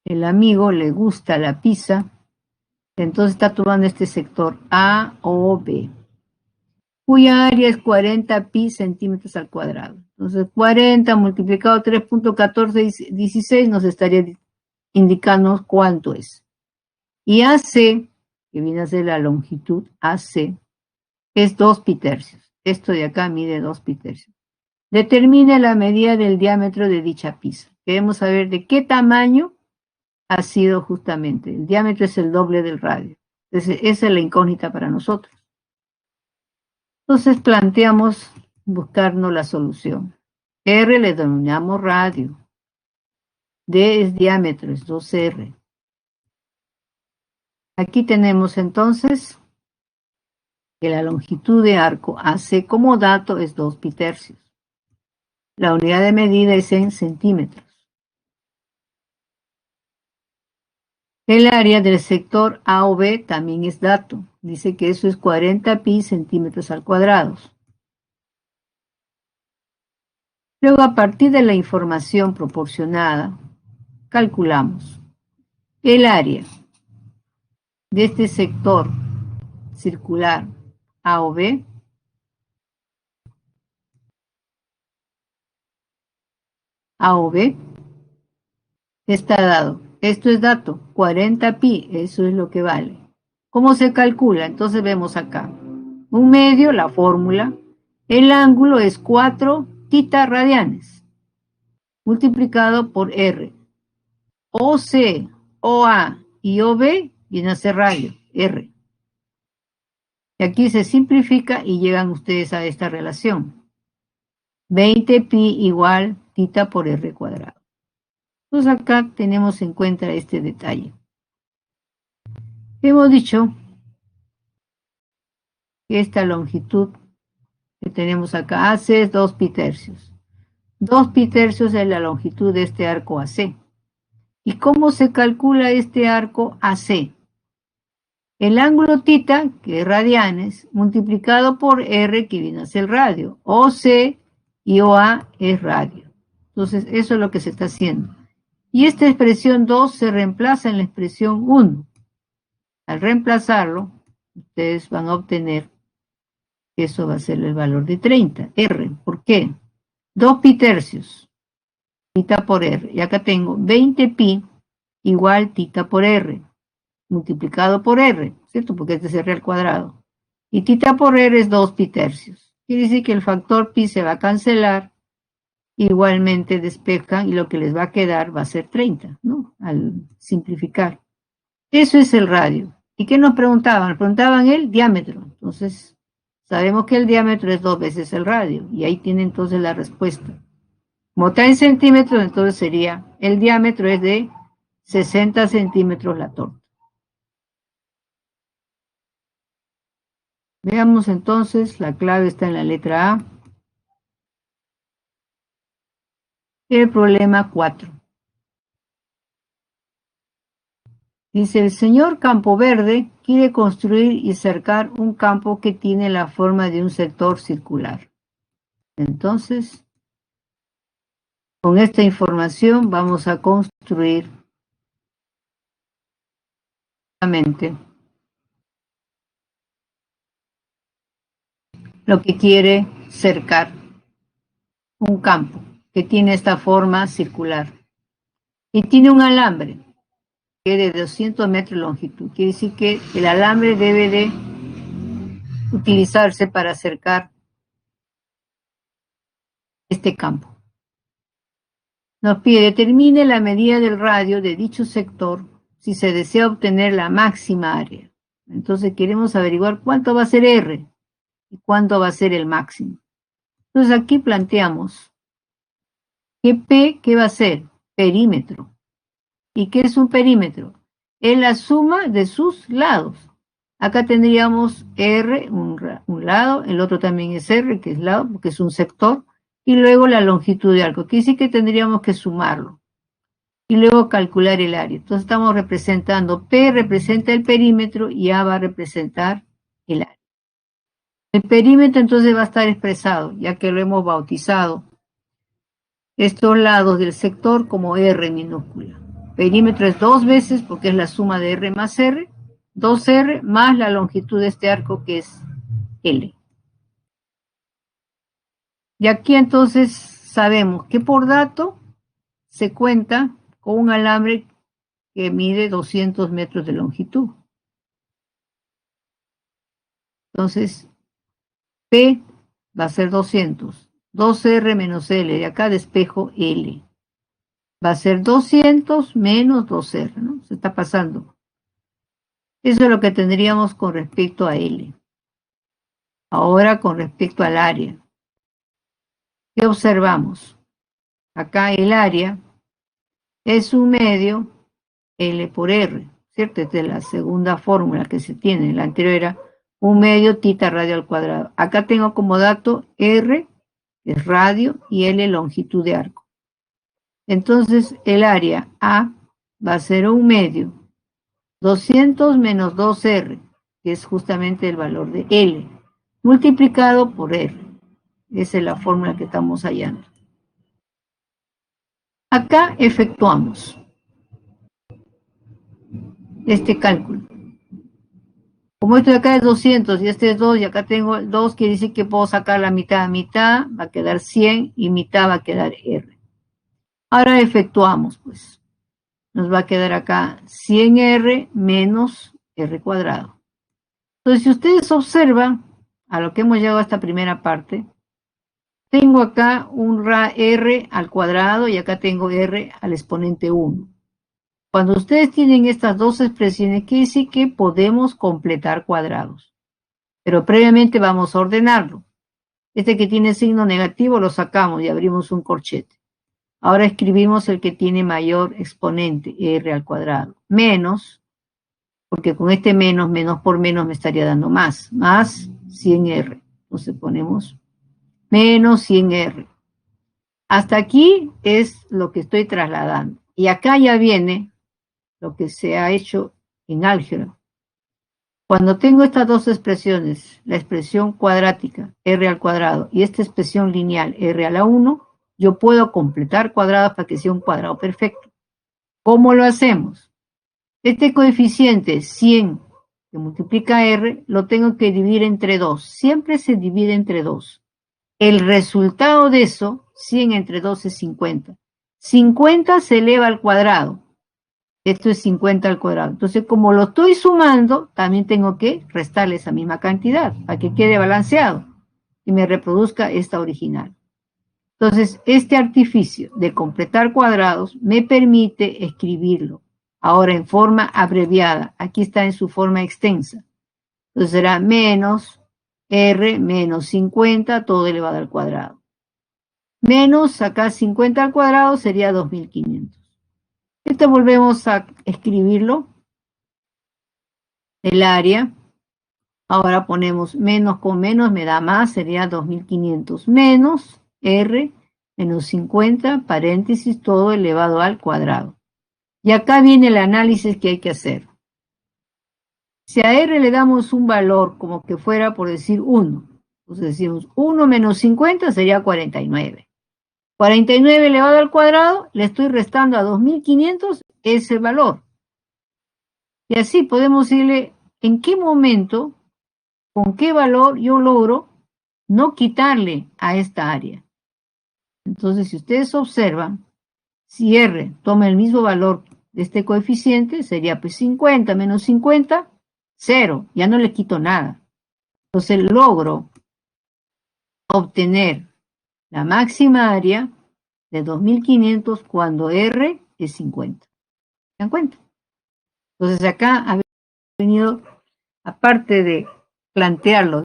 el amigo le gusta la pizza, entonces está tomando este sector A o B, cuya área es 40 pi centímetros al cuadrado. Entonces 40 multiplicado 3.1416 nos estaría indicando cuánto es. Y AC, que viene a ser la longitud AC, es 2 pi tercios. Esto de acá mide 2 pi tercios. Determina la medida del diámetro de dicha pizza. Queremos saber de qué tamaño ha sido justamente. El diámetro es el doble del radio. Entonces, esa es la incógnita para nosotros. Entonces, planteamos buscarnos la solución. R le denominamos radio. D es diámetro, es 2R. Aquí tenemos entonces que la longitud de arco AC como dato es 2 pi tercios. La unidad de medida es en centímetros. El área del sector A o B también es dato. Dice que eso es 40 pi centímetros al cuadrado. Luego, a partir de la información proporcionada, calculamos el área de este sector circular A o B está dado. Esto es dato, 40 pi, eso es lo que vale. ¿Cómo se calcula? Entonces vemos acá. Un medio, la fórmula. El ángulo es 4 tita radianes, multiplicado por R. OC, OA y OB viene a ser radio, R. Y aquí se simplifica y llegan ustedes a esta relación. 20 pi igual tita por R cuadrado. Entonces acá tenemos en cuenta este detalle. Hemos dicho que esta longitud que tenemos acá AC es 2 pi tercios. 2 pi tercios es la longitud de este arco AC. ¿Y cómo se calcula este arco AC? El ángulo tita, que es radianes, multiplicado por R, que viene a ser radio. OC y OA es radio. Entonces, eso es lo que se está haciendo. Y esta expresión 2 se reemplaza en la expresión 1. Al reemplazarlo, ustedes van a obtener que eso va a ser el valor de 30. R, ¿por qué? 2 pi tercios, tita por R. Y acá tengo 20 pi igual tita por R, multiplicado por R, ¿cierto? Porque este es R al cuadrado. Y tita por R es 2 pi tercios. Quiere decir que el factor pi se va a cancelar, igualmente despejan y lo que les va a quedar va a ser 30, ¿no? Al simplificar. Eso es el radio. ¿Y qué nos preguntaban? Nos preguntaban el diámetro. Entonces, sabemos que el diámetro es 2 veces el radio. Y ahí tiene entonces la respuesta. Como está en centímetros, entonces sería, el diámetro es de 60 centímetros la torta. Veamos entonces, la clave está en la letra A. El problema 4. Dice, el señor Campoverde quiere construir y cercar un campo que tiene la forma de un sector circular. Entonces, con esta información vamos a construir lo que quiere cercar, un campo que tiene esta forma circular y tiene un alambre que es de 200 metros de longitud. Quiere decir que el alambre debe de utilizarse para cercar este campo. Nos pide, determine la medida del radio de dicho sector si se desea obtener la máxima área. Entonces queremos averiguar cuánto va a ser R y cuánto va a ser el máximo. Entonces aquí planteamos que P, ¿qué va a ser? Perímetro. ¿Y qué es un perímetro? Es la suma de sus lados. Acá tendríamos R, un lado, el otro también es R, que es lado, porque es un sector, y luego la longitud de arco. Quiere decir que tendríamos que sumarlo. Y luego calcular el área. Entonces estamos representando, P representa el perímetro y A va a representar el área. El perímetro entonces va a estar expresado, ya que lo hemos bautizado, estos lados del sector como R minúscula. Perímetro es 2 veces, porque es la suma de R más R, 2R más la longitud de este arco que es L. Y aquí entonces sabemos que por dato se cuenta con un alambre que mide 200 metros de longitud. Entonces, P va a ser 200. 2R menos L, de acá despejo L. Va a ser 200 menos 2R, ¿no? Se está pasando. Eso es lo que tendríamos con respecto a L. Ahora con respecto al área. ¿Qué observamos? Acá el área es un medio L por R, ¿cierto? Esta es la segunda fórmula que se tiene. La anterior era un medio tita radio al cuadrado. Acá tengo como dato R, que es radio, y L longitud de arco. Entonces el área A va a ser un medio 200 menos 2R, que es justamente el valor de L, multiplicado por R. Esa es la fórmula que estamos hallando. Acá efectuamos este cálculo. Como esto de acá es 200 y este es 2 y acá tengo el 2, quiere decir que puedo sacar la mitad a mitad, va a quedar 100 y mitad va a quedar R. Ahora efectuamos, pues. Nos va a quedar acá 100R menos R cuadrado. Entonces, si ustedes observan a lo que hemos llegado a esta primera parte, tengo acá un R al cuadrado y acá tengo R al exponente 1. Cuando ustedes tienen estas dos expresiones, quiere decir que podemos completar cuadrados. Pero previamente vamos a ordenarlo. Este que tiene signo negativo lo sacamos y abrimos un corchete. Ahora escribimos el que tiene mayor exponente, R al cuadrado, menos, porque con este menos, menos por menos me estaría dando más 100R. Entonces ponemos menos 100R. Hasta aquí es lo que estoy trasladando. Y acá ya viene lo que se ha hecho en álgebra. Cuando tengo estas dos expresiones, la expresión cuadrática, R al cuadrado, y esta expresión lineal, R a la 1, yo puedo completar cuadrados para que sea un cuadrado perfecto. ¿Cómo lo hacemos? Este coeficiente 100 que multiplica R, lo tengo que dividir entre 2. Siempre se divide entre 2. El resultado de eso, 100 entre 2 es 50. 50 se eleva al cuadrado. Esto es 50 al cuadrado. Entonces, como lo estoy sumando, también tengo que restarle esa misma cantidad para que quede balanceado y me reproduzca esta original. Entonces, este artificio de completar cuadrados me permite escribirlo ahora en forma abreviada. Aquí está en su forma extensa. Entonces será menos R menos 50 todo elevado al cuadrado. Menos acá 50 al cuadrado sería 2500. Esto volvemos a escribirlo. El área. Ahora ponemos menos con menos me da más, sería 2500 menos R menos 50, paréntesis, todo elevado al cuadrado. Y acá viene el análisis que hay que hacer. Si a R le damos un valor como que fuera por decir 1, entonces decimos 1 menos 50 sería 49. 49 elevado al cuadrado, le estoy restando a 2500 ese valor. Y así podemos irle en qué momento, con qué valor yo logro no quitarle a esta área. Entonces, si ustedes observan, si R toma el mismo valor de este coeficiente, sería pues 50 menos 50, 0, ya no le quito nada. Entonces logro obtener la máxima área de 2500 cuando R es 50. ¿Se dan cuenta? Entonces acá ha venido, aparte de plantearlo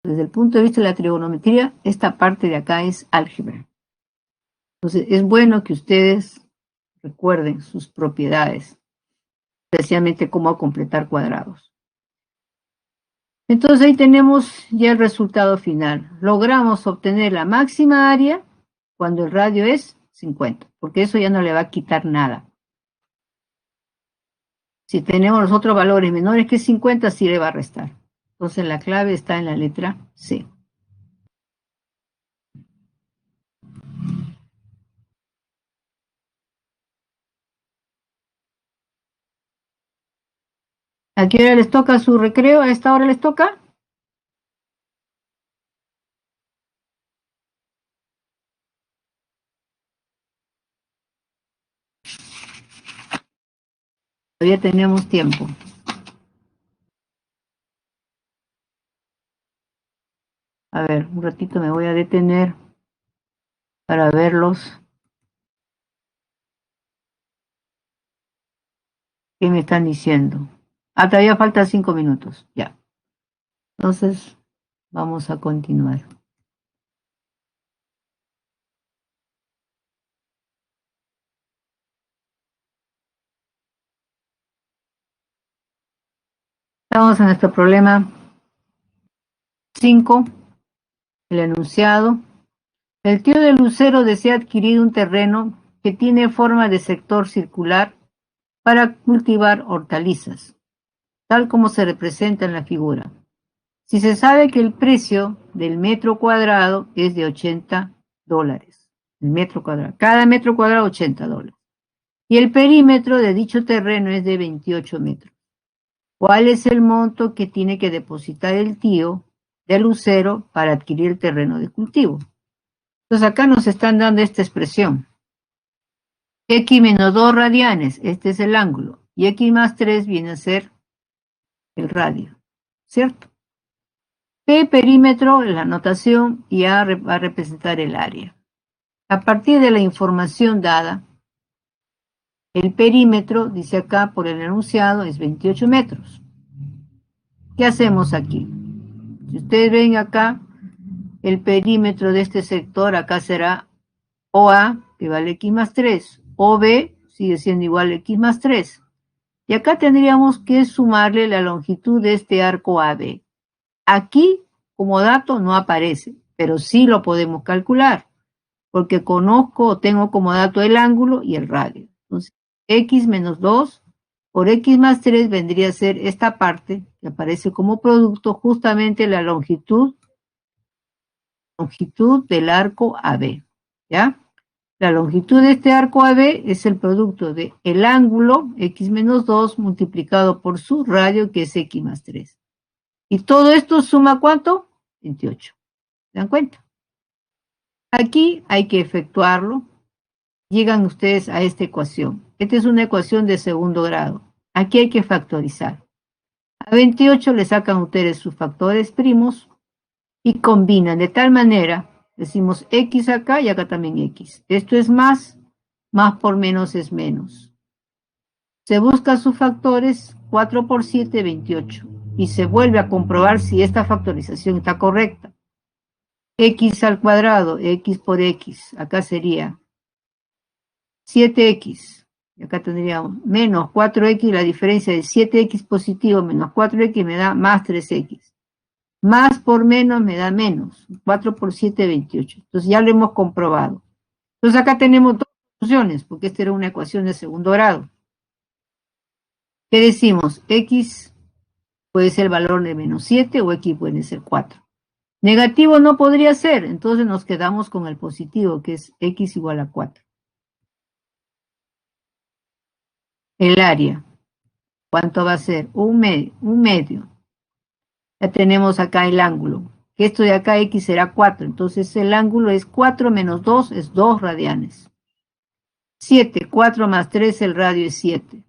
desde el punto de vista de la trigonometría, esta parte de acá es álgebra. Entonces es bueno que ustedes recuerden sus propiedades, especialmente cómo completar cuadrados. Entonces ahí tenemos ya el resultado final. Logramos obtener la máxima área cuando el radio es 50, porque eso ya no le va a quitar nada. Si tenemos los otros valores menores que 50, sí le va a restar. Entonces la clave está en la letra C. ¿A qué hora les toca su recreo? ¿A esta hora les toca? Todavía tenemos tiempo. A ver, un ratito me voy a detener para verlos. ¿Qué me están diciendo? Ah, todavía falta 5 minutos. Ya. Entonces, vamos a continuar. Estamos en nuestro problema 5, el enunciado. El tío de Lucero desea adquirir un terreno que tiene forma de sector circular para cultivar hortalizas, tal como se representa en la figura. Si se sabe que el precio del metro cuadrado es de $80, el metro cuadrado, cada metro cuadrado $80, y el perímetro de dicho terreno es de 28 metros. ¿Cuál es el monto que tiene que depositar el tío de Lucero para adquirir el terreno de cultivo? Entonces acá nos están dando esta expresión. X menos 2 radianes, este es el ángulo, y X más 3 viene a ser el radio, ¿cierto? P perímetro, la notación, y A va a representar el área. A partir de la información dada, el perímetro, dice acá por el enunciado, es 28 metros. ¿Qué hacemos aquí? Si ustedes ven acá, el perímetro de este sector acá será OA, que vale X más 3. OB sigue siendo igual a X más 3. Y acá tendríamos que sumarle la longitud de este arco AB. Aquí, como dato, no aparece, pero sí lo podemos calcular, porque conozco o tengo como dato el ángulo y el radio. Entonces, X menos 2 por X más 3 vendría a ser esta parte, que aparece como producto, justamente la longitud del arco AB, ¿ya? La longitud de este arco AB es el producto de el ángulo, X menos 2, multiplicado por su radio, que es X más 3. Y todo esto suma ¿cuánto? 28. ¿Se dan cuenta? Aquí hay que efectuarlo. Llegan ustedes a esta ecuación. Esta es una ecuación de segundo grado. Aquí hay que factorizar. A 28 le sacan ustedes sus factores primos y combinan de tal manera, decimos X acá y acá también X. Esto es más por menos es menos. Se buscan sus factores, 4 por 7, 28. Y se vuelve a comprobar si esta factorización está correcta. X al cuadrado, X por X, acá sería 7X. Y acá tendríamos menos 4X, la diferencia de 7X positivo menos 4X me da más 3X. Más por menos me da menos. 4 por 7, 28. Entonces ya lo hemos comprobado. Entonces acá tenemos dos soluciones, porque esta era una ecuación de segundo grado. ¿Qué decimos? X puede ser el valor de menos 7 o X puede ser 4. Negativo no podría ser, entonces nos quedamos con el positivo, que es X igual a 4. El área, ¿cuánto va a ser? Un medio. Ya tenemos acá el ángulo. Esto de acá X será 4, entonces el ángulo es 4 menos 2 es 2 radianes. 7, 4 más 3, el radio es 7.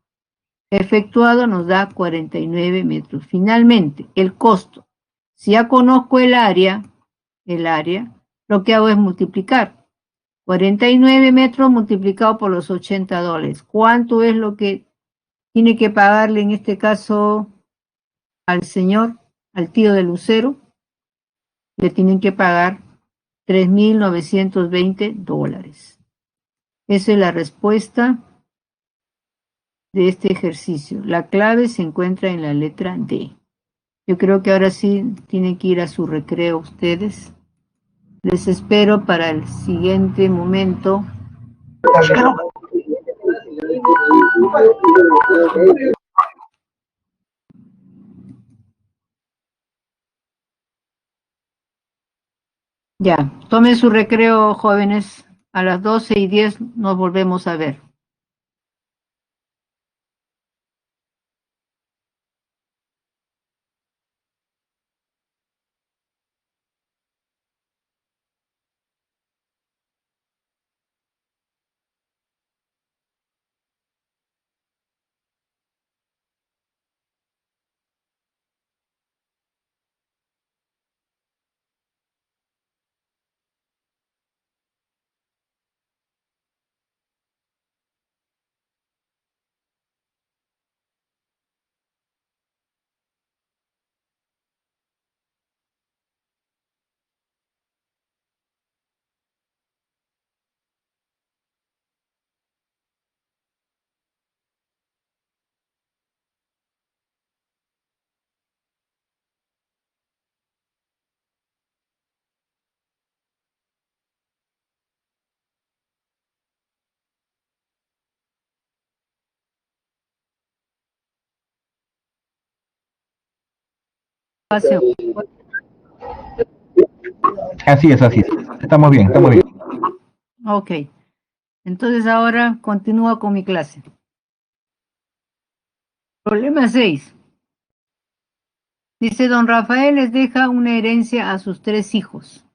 Efectuado nos da 49 metros. Finalmente, el costo. Si ya conozco el área, lo que hago es multiplicar. 49 metros multiplicado por los $80. ¿Cuánto es lo que tiene que pagarle en este caso al señor, al tío de Lucero? Le tienen que pagar $3.920. Esa es la respuesta de este ejercicio. La clave se encuentra en la letra D. Yo creo que ahora sí tienen que ir a su recreo ustedes. Les espero para el siguiente momento. Ya, tomen su recreo, jóvenes. A las 12:10 nos volvemos a ver. Pase. Así es, así es. Estamos bien, estamos bien. Ok, entonces ahora continúo con mi clase. Problema 6. Dice, don Rafael les deja una herencia a sus 3 hijos,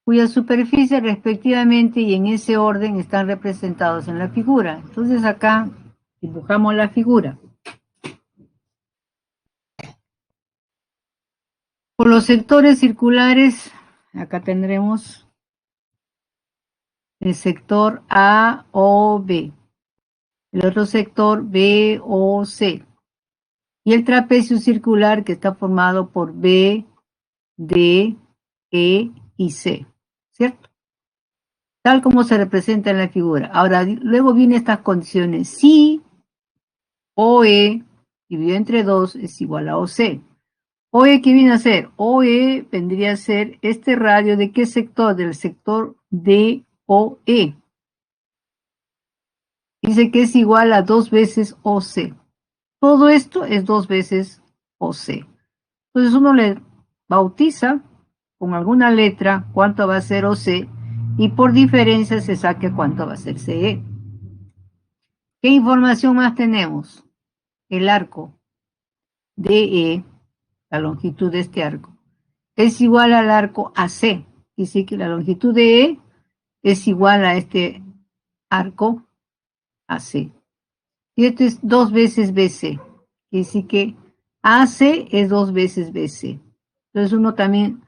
cuya superficie respectivamente y en ese orden están representados en la figura. Entonces acá dibujamos la figura. Por los sectores circulares, acá tendremos el sector A o B, el otro sector B o C, y el trapecio circular que está formado por B, D, E y C, ¿cierto? Tal como se representa en la figura. Ahora, luego vienen estas condiciones. Si OE dividido entre 2 es igual a OC. OE, ¿qué viene a ser? OE vendría a ser este radio de qué sector, del sector DOE. Dice que es igual a 2 veces OC. Todo esto es 2 veces OC. Entonces uno le bautiza con alguna letra cuánto va a ser OC y por diferencia se saque cuánto va a ser CE. ¿Qué información más tenemos? El arco DE, la longitud de este arco, es igual al arco AC. Dice que la longitud de E es igual a este arco AC. Y esto es 2 veces BC. Dice que AC es 2 veces BC. Entonces uno también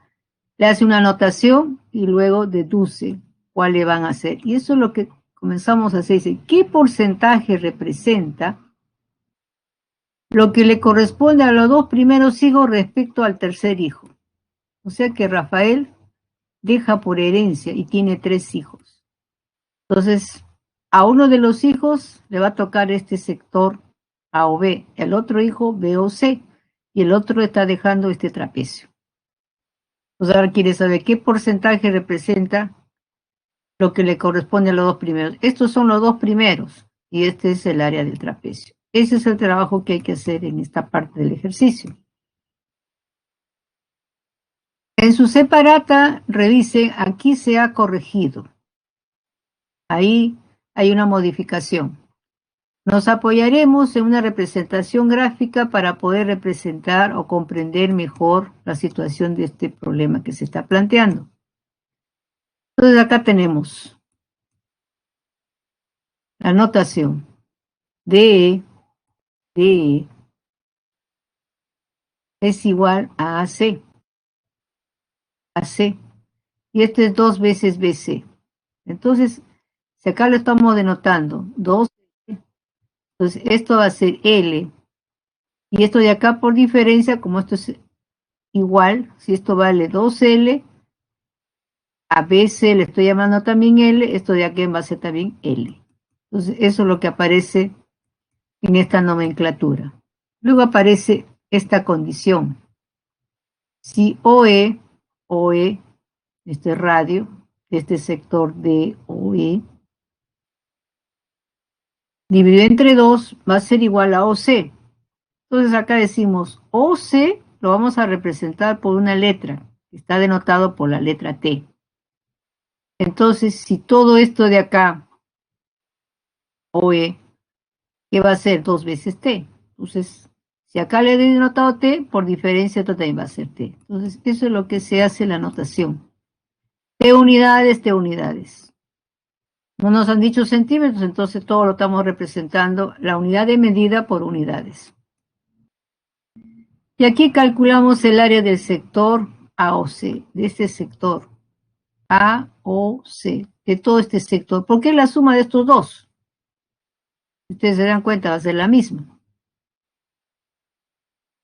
le hace una anotación y luego deduce cuál le van a hacer. Y eso es lo que comenzamos a hacer. Dice, ¿qué porcentaje representa lo que le corresponde a los 2 primeros hijos respecto al tercer hijo? O sea que Rafael deja por herencia y tiene 3 hijos. Entonces, a uno de los hijos le va a tocar este sector A o B, el otro hijo B o C, y el otro está dejando este trapecio. Pues ahora quiere saber qué porcentaje representa lo que le corresponde a los 2 primeros. Estos son los 2 primeros y este es el área del trapecio. Ese es el trabajo que hay que hacer en esta parte del ejercicio. En su separata, revisen, aquí se ha corregido. Ahí hay una modificación. Nos apoyaremos en una representación gráfica para poder representar o comprender mejor la situación de este problema que se está planteando. Entonces acá tenemos la notación DE es igual a AC. AC. y esto es 2 veces BC. Entonces, si acá lo estamos denotando, 2, entonces esto va a ser L, y esto de acá por diferencia, como esto es igual, si esto vale 2L, a BC le estoy llamando también L, esto de aquí va a ser también L. Entonces, eso es lo que aparece en esta nomenclatura. Luego aparece esta condición. Si OE, este radio, este sector de OE, dividido entre 2 va a ser igual a OC. Entonces acá decimos OC lo vamos a representar por una letra, que está denotado por la letra T. Entonces, si todo esto de acá, OE, ¿qué va a ser? 2 veces T. Entonces, si acá le he denotado T, por diferencia esto también va a ser T. Entonces, eso es lo que se hace en la notación. T unidades, T unidades. No nos han dicho centímetros, entonces todo lo estamos representando la unidad de medida por unidades. Y aquí calculamos el área del sector AOC, de este sector AOC, de todo este sector. ¿Por qué la suma de estos dos? Ustedes se dan cuenta, va a ser la misma.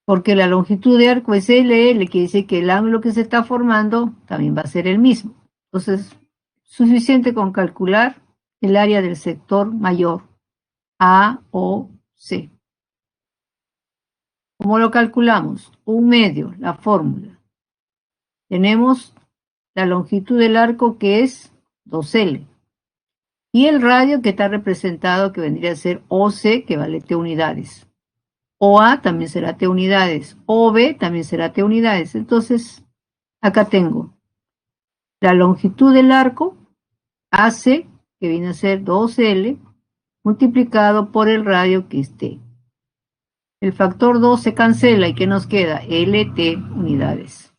Porque la longitud de arco es LL, que dice que el ángulo que se está formando también va a ser el mismo. Entonces, suficiente con calcular el área del sector mayor, AOC. ¿Cómo lo calculamos? 1/2, la fórmula. Tenemos la longitud del arco que es 2L. Y el radio que está representado que vendría a ser OC, que vale T unidades. OA también será T unidades. OB también será T unidades. Entonces, acá tengo la longitud del arco, AC, que viene a ser 2L, multiplicado por el radio que es T. El factor 2 se cancela y ¿qué nos queda? LT unidades.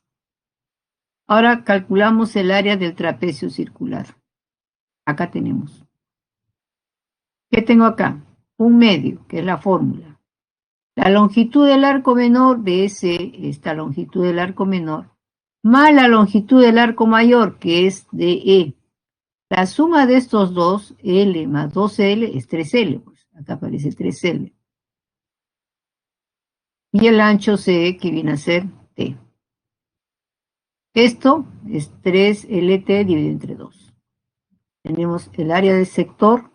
Ahora calculamos el área del trapecio circular. Acá tenemos. ¿Qué tengo acá? 1/2, que es la fórmula. La longitud del arco menor, BS, esta longitud del arco menor, más la longitud del arco mayor, que es DE. La suma de estos dos, L más 2L, es 3L. Pues acá aparece 3L. Y el ancho CE, que viene a ser T. Esto es 3LT dividido entre 2. Tenemos el área del sector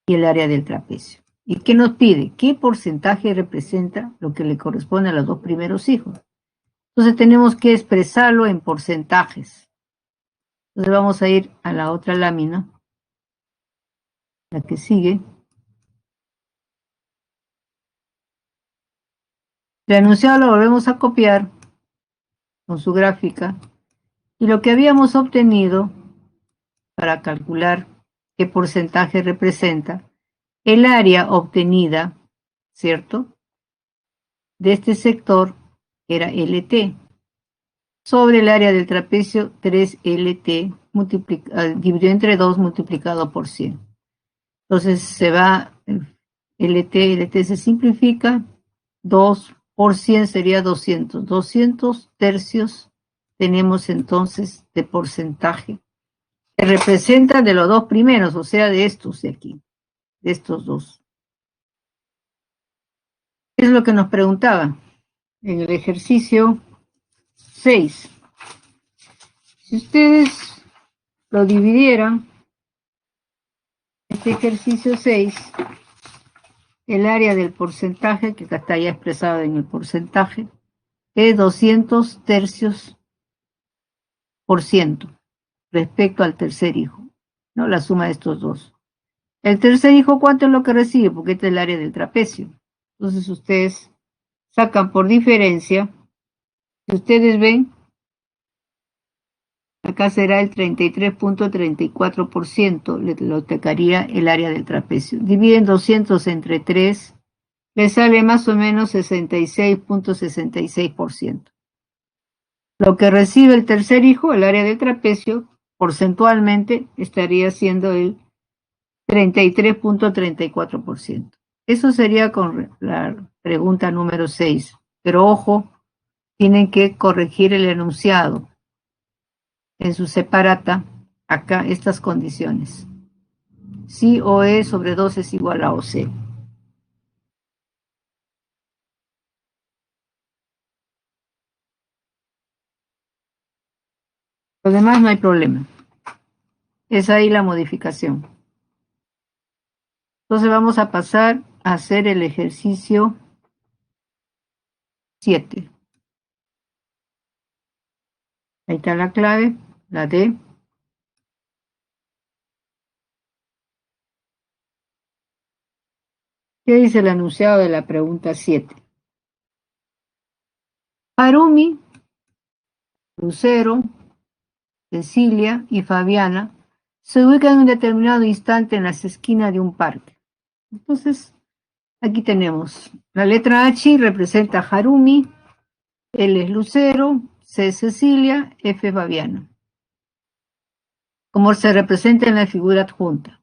y el área del trapecio. ¿Y qué nos pide? ¿Qué porcentaje representa lo que le corresponde a los dos primeros hijos? Entonces tenemos que expresarlo en porcentajes. Entonces vamos a ir a la otra lámina, la que sigue. El enunciado lo volvemos a copiar con su gráfica y lo que habíamos obtenido para calcular qué porcentaje representa el área obtenida, ¿cierto?, de este sector era LT, sobre el área del trapecio 3LT dividido entre 2 multiplicado por 100. Entonces se va, LT se simplifica, 2 por 100 sería 200. 200 tercios tenemos entonces de porcentaje. Se representa de los dos primeros, o sea, de estos de aquí, de estos dos. ¿Qué es lo que nos preguntaba? En el ejercicio 6. Si ustedes lo dividieran, este ejercicio 6, el área del porcentaje, que acá está ya expresado en el porcentaje, es 200 tercios por ciento respecto al tercer hijo, ¿no? La suma de estos dos. El tercer hijo, ¿cuánto es lo que recibe? Porque este es el área del trapecio. Entonces ustedes sacan por diferencia. Si ustedes ven, acá será el 33.34%, le tocaría el área del trapecio. Dividen 200 entre 3, le sale más o menos 66.66%. Lo que recibe el tercer hijo, el área del trapecio, porcentualmente estaría siendo el 33.34%. Eso sería con la pregunta número 6. Pero ojo, tienen que corregir el enunciado. en su separata, acá, estas condiciones. Si OE sobre 2 es igual a OC. Lo demás no hay problema. Es ahí la modificación. Entonces vamos a pasar a hacer el ejercicio 7. Ahí está la clave, la D. ¿Qué dice el enunciado de la pregunta 7? Harumi, Lucero, Cecilia y Fabiana se ubican en un determinado instante en las esquinas de un parque. Entonces, aquí tenemos la letra H representa a Harumi, L es Lucero, C es Cecilia, F es Fabiana, como se representa en la figura adjunta.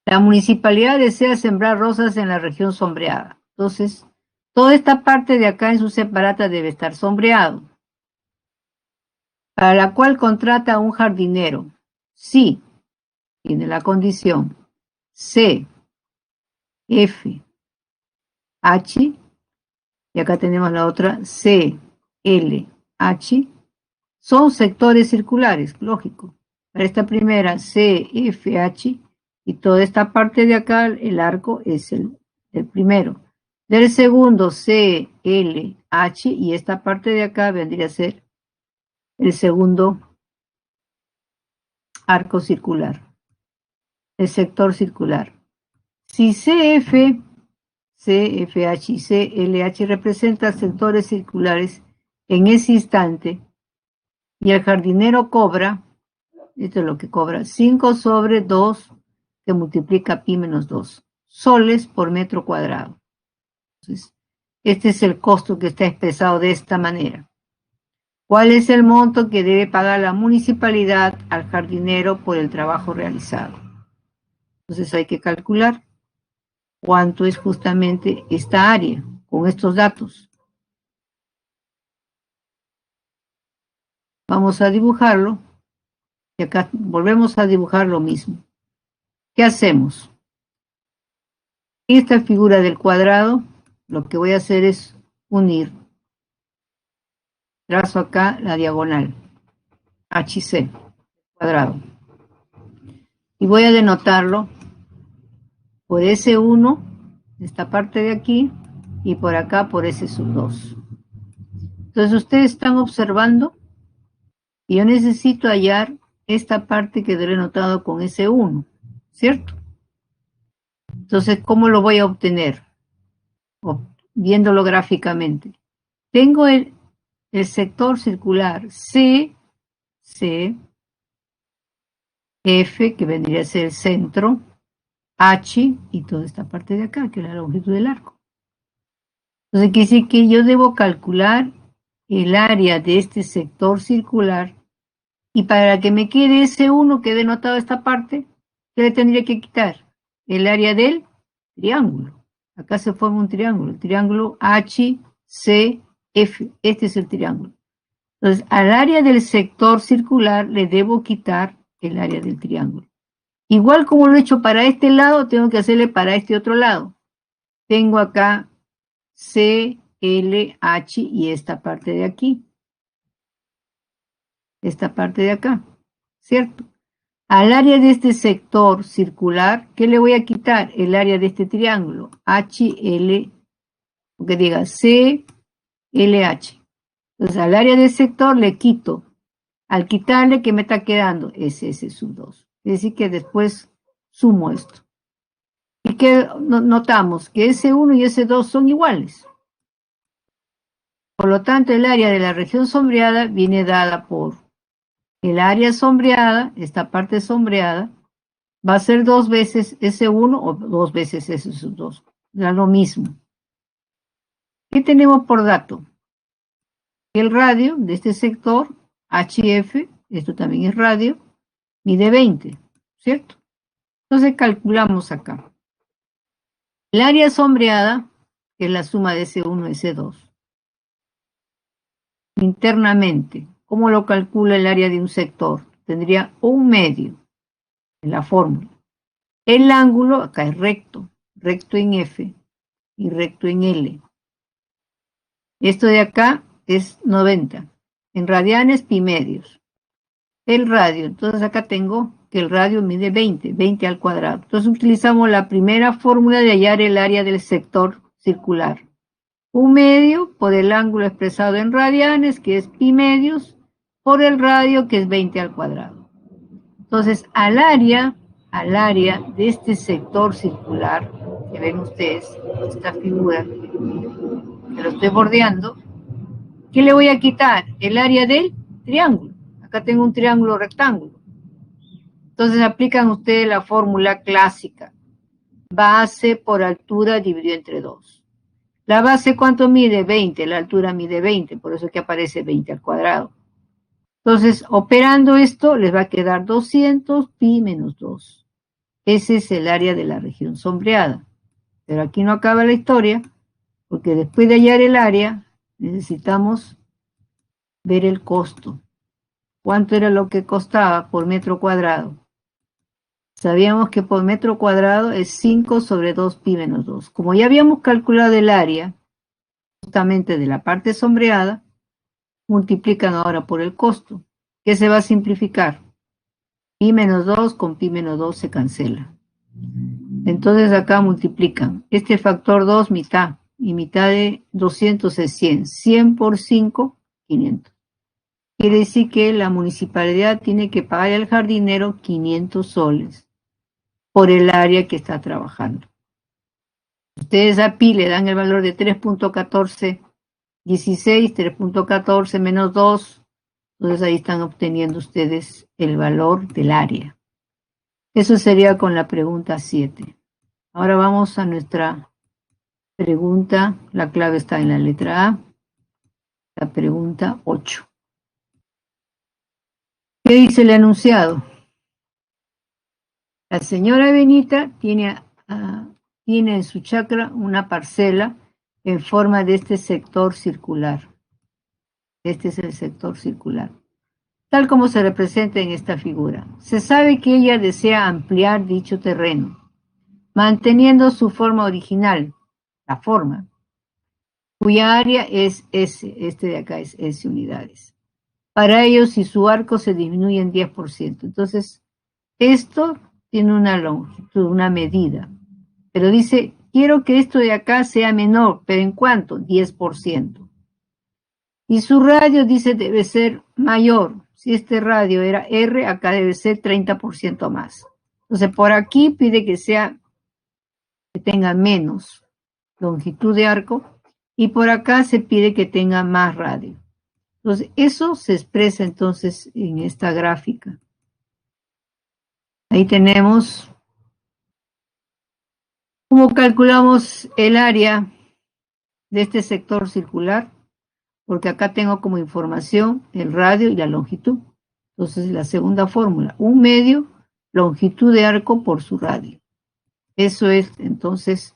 La municipalidad desea sembrar rosas en la región sombreada. Entonces, toda esta parte de acá en su separata debe estar sombreado, para la cual contrata a un jardinero. Sí, tiene la condición C, F, H, y acá tenemos la otra C, L, H, son sectores circulares, lógico. Para esta primera C, F, H, y toda esta parte de acá, el arco es el primero. Del segundo C, L, H, y esta parte de acá vendría a ser el segundo arco circular, el sector circular. Si CF, CFH y CLH representan sectores circulares en ese instante y el jardinero cobra, esto es lo que cobra, 5 sobre 2 que multiplica pi menos 2 soles por metro cuadrado. Entonces, este es el costo que está expresado de esta manera. ¿Cuál es el monto que debe pagar la municipalidad al jardinero por el trabajo realizado? Entonces hay que calcular cuánto es justamente esta área con estos datos. Vamos a dibujarlo y acá volvemos a dibujar lo mismo. ¿Qué hacemos? Esta figura del cuadrado, lo que voy a hacer es unir. Trazo acá la diagonal, HC, cuadrado. Y voy a denotarlo por S1, esta parte de aquí, y por acá por S2. Entonces ustedes están observando y yo necesito hallar esta parte que he denotado con S1, ¿cierto? Entonces, ¿cómo lo voy a obtener? Viéndolo gráficamente. Tengo el sector circular C, F, que vendría a ser el centro, H, y toda esta parte de acá, que es la longitud del arco. Entonces, quiere decir que yo debo calcular el área de este sector circular, y para que me quede ese 1 que he denotado esta parte, ¿qué le tendría que quitar? El área del triángulo. Acá se forma un triángulo, el triángulo HCF, este es el triángulo. Entonces, al área del sector circular le debo quitar el área del triángulo. Igual como lo he hecho para este lado, tengo que hacerle para este otro lado. Tengo acá C, L, H y esta parte de aquí. Esta parte de acá, ¿cierto? Al área de este sector circular, ¿qué le voy a quitar? El área de este triángulo, HL, que diga CLH. Entonces, al área del sector le quito. Al quitarle, ¿qué me está quedando? SS sub 2. Es decir, que después sumo esto. ¿Y qué notamos? Que S1 y S2 son iguales. Por lo tanto, el área de la región sombreada viene dada por el área sombreada, esta parte sombreada, va a ser 2 veces S1 o 2 veces S2. Da lo mismo. ¿Qué tenemos por dato? El radio de este sector, HF, esto también es radio, mide 20, ¿cierto? Entonces calculamos acá. El área sombreada, que es la suma de S1 y S2, internamente, ¿Cómo lo calcula el área de un sector? Tendría un medio en la fórmula. El ángulo, acá es recto, recto en F y recto en L. Esto de acá es 90. En radianes, pi medios. El radio, entonces acá tengo que el radio mide 20, 20 al cuadrado. Entonces utilizamos la primera fórmula de hallar el área del sector circular. Un medio por el ángulo expresado en radianes, que es pi medios, por el radio, que es 20 al cuadrado. Entonces, al área de este sector circular, que ven ustedes, esta figura, que lo estoy bordeando, ¿qué le voy a quitar? El área del triángulo. Acá tengo un triángulo rectángulo. Entonces aplican ustedes la fórmula clásica. Base por altura dividido entre 2. La base, ¿cuánto mide? 20. La altura mide 20, por eso que aparece 20 al cuadrado. Entonces, operando esto, les va a quedar 200 pi menos 2. Ese es el área de la región sombreada. Pero aquí no acaba la historia, porque después de hallar el área, necesitamos ver el costo. ¿Cuánto era lo que costaba por metro cuadrado? Sabíamos que por metro cuadrado es 5 sobre 2 pi menos 2. Como ya habíamos calculado el área, justamente de la parte sombreada, multiplican ahora por el costo. ¿Qué se va a simplificar? Pi menos 2 con pi menos 2 se cancela. Entonces acá multiplican. Este factor 2, mitad. Y mitad de 200 es 100. 100 por 5, 500. Quiere decir que la municipalidad tiene que pagar al jardinero 500 soles por el área que está trabajando. Ustedes a pi le dan el valor de 3.1416, 3.14 menos 2. Entonces ahí están obteniendo ustedes el valor del área. Eso sería con la pregunta 7. Ahora vamos a nuestra pregunta. La clave está en la letra A. La pregunta 8. ¿Qué dice el enunciado? La señora Benita tiene en su chacra una parcela en forma de este sector circular. Este es el sector circular, tal como se representa en esta figura. Se sabe que ella desea ampliar dicho terreno, manteniendo su forma original, la forma, cuya área es S, este de acá es S unidades. Para ello, si su arco se disminuye en 10%. Entonces, esto tiene una longitud, una medida. Pero dice, quiero que esto de acá sea menor, pero ¿en cuánto? 10%. Y su radio, dice, debe ser mayor. Si este radio era R, acá debe ser 30% más. Entonces, por aquí pide que tenga menos longitud de arco, y por acá se pide que tenga más radio. Entonces, eso se expresa entonces en esta gráfica. Ahí tenemos cómo calculamos el área de este sector circular, porque acá tengo como información el radio y la longitud. Entonces, la segunda fórmula, un medio longitud de arco por su radio. Eso es, entonces,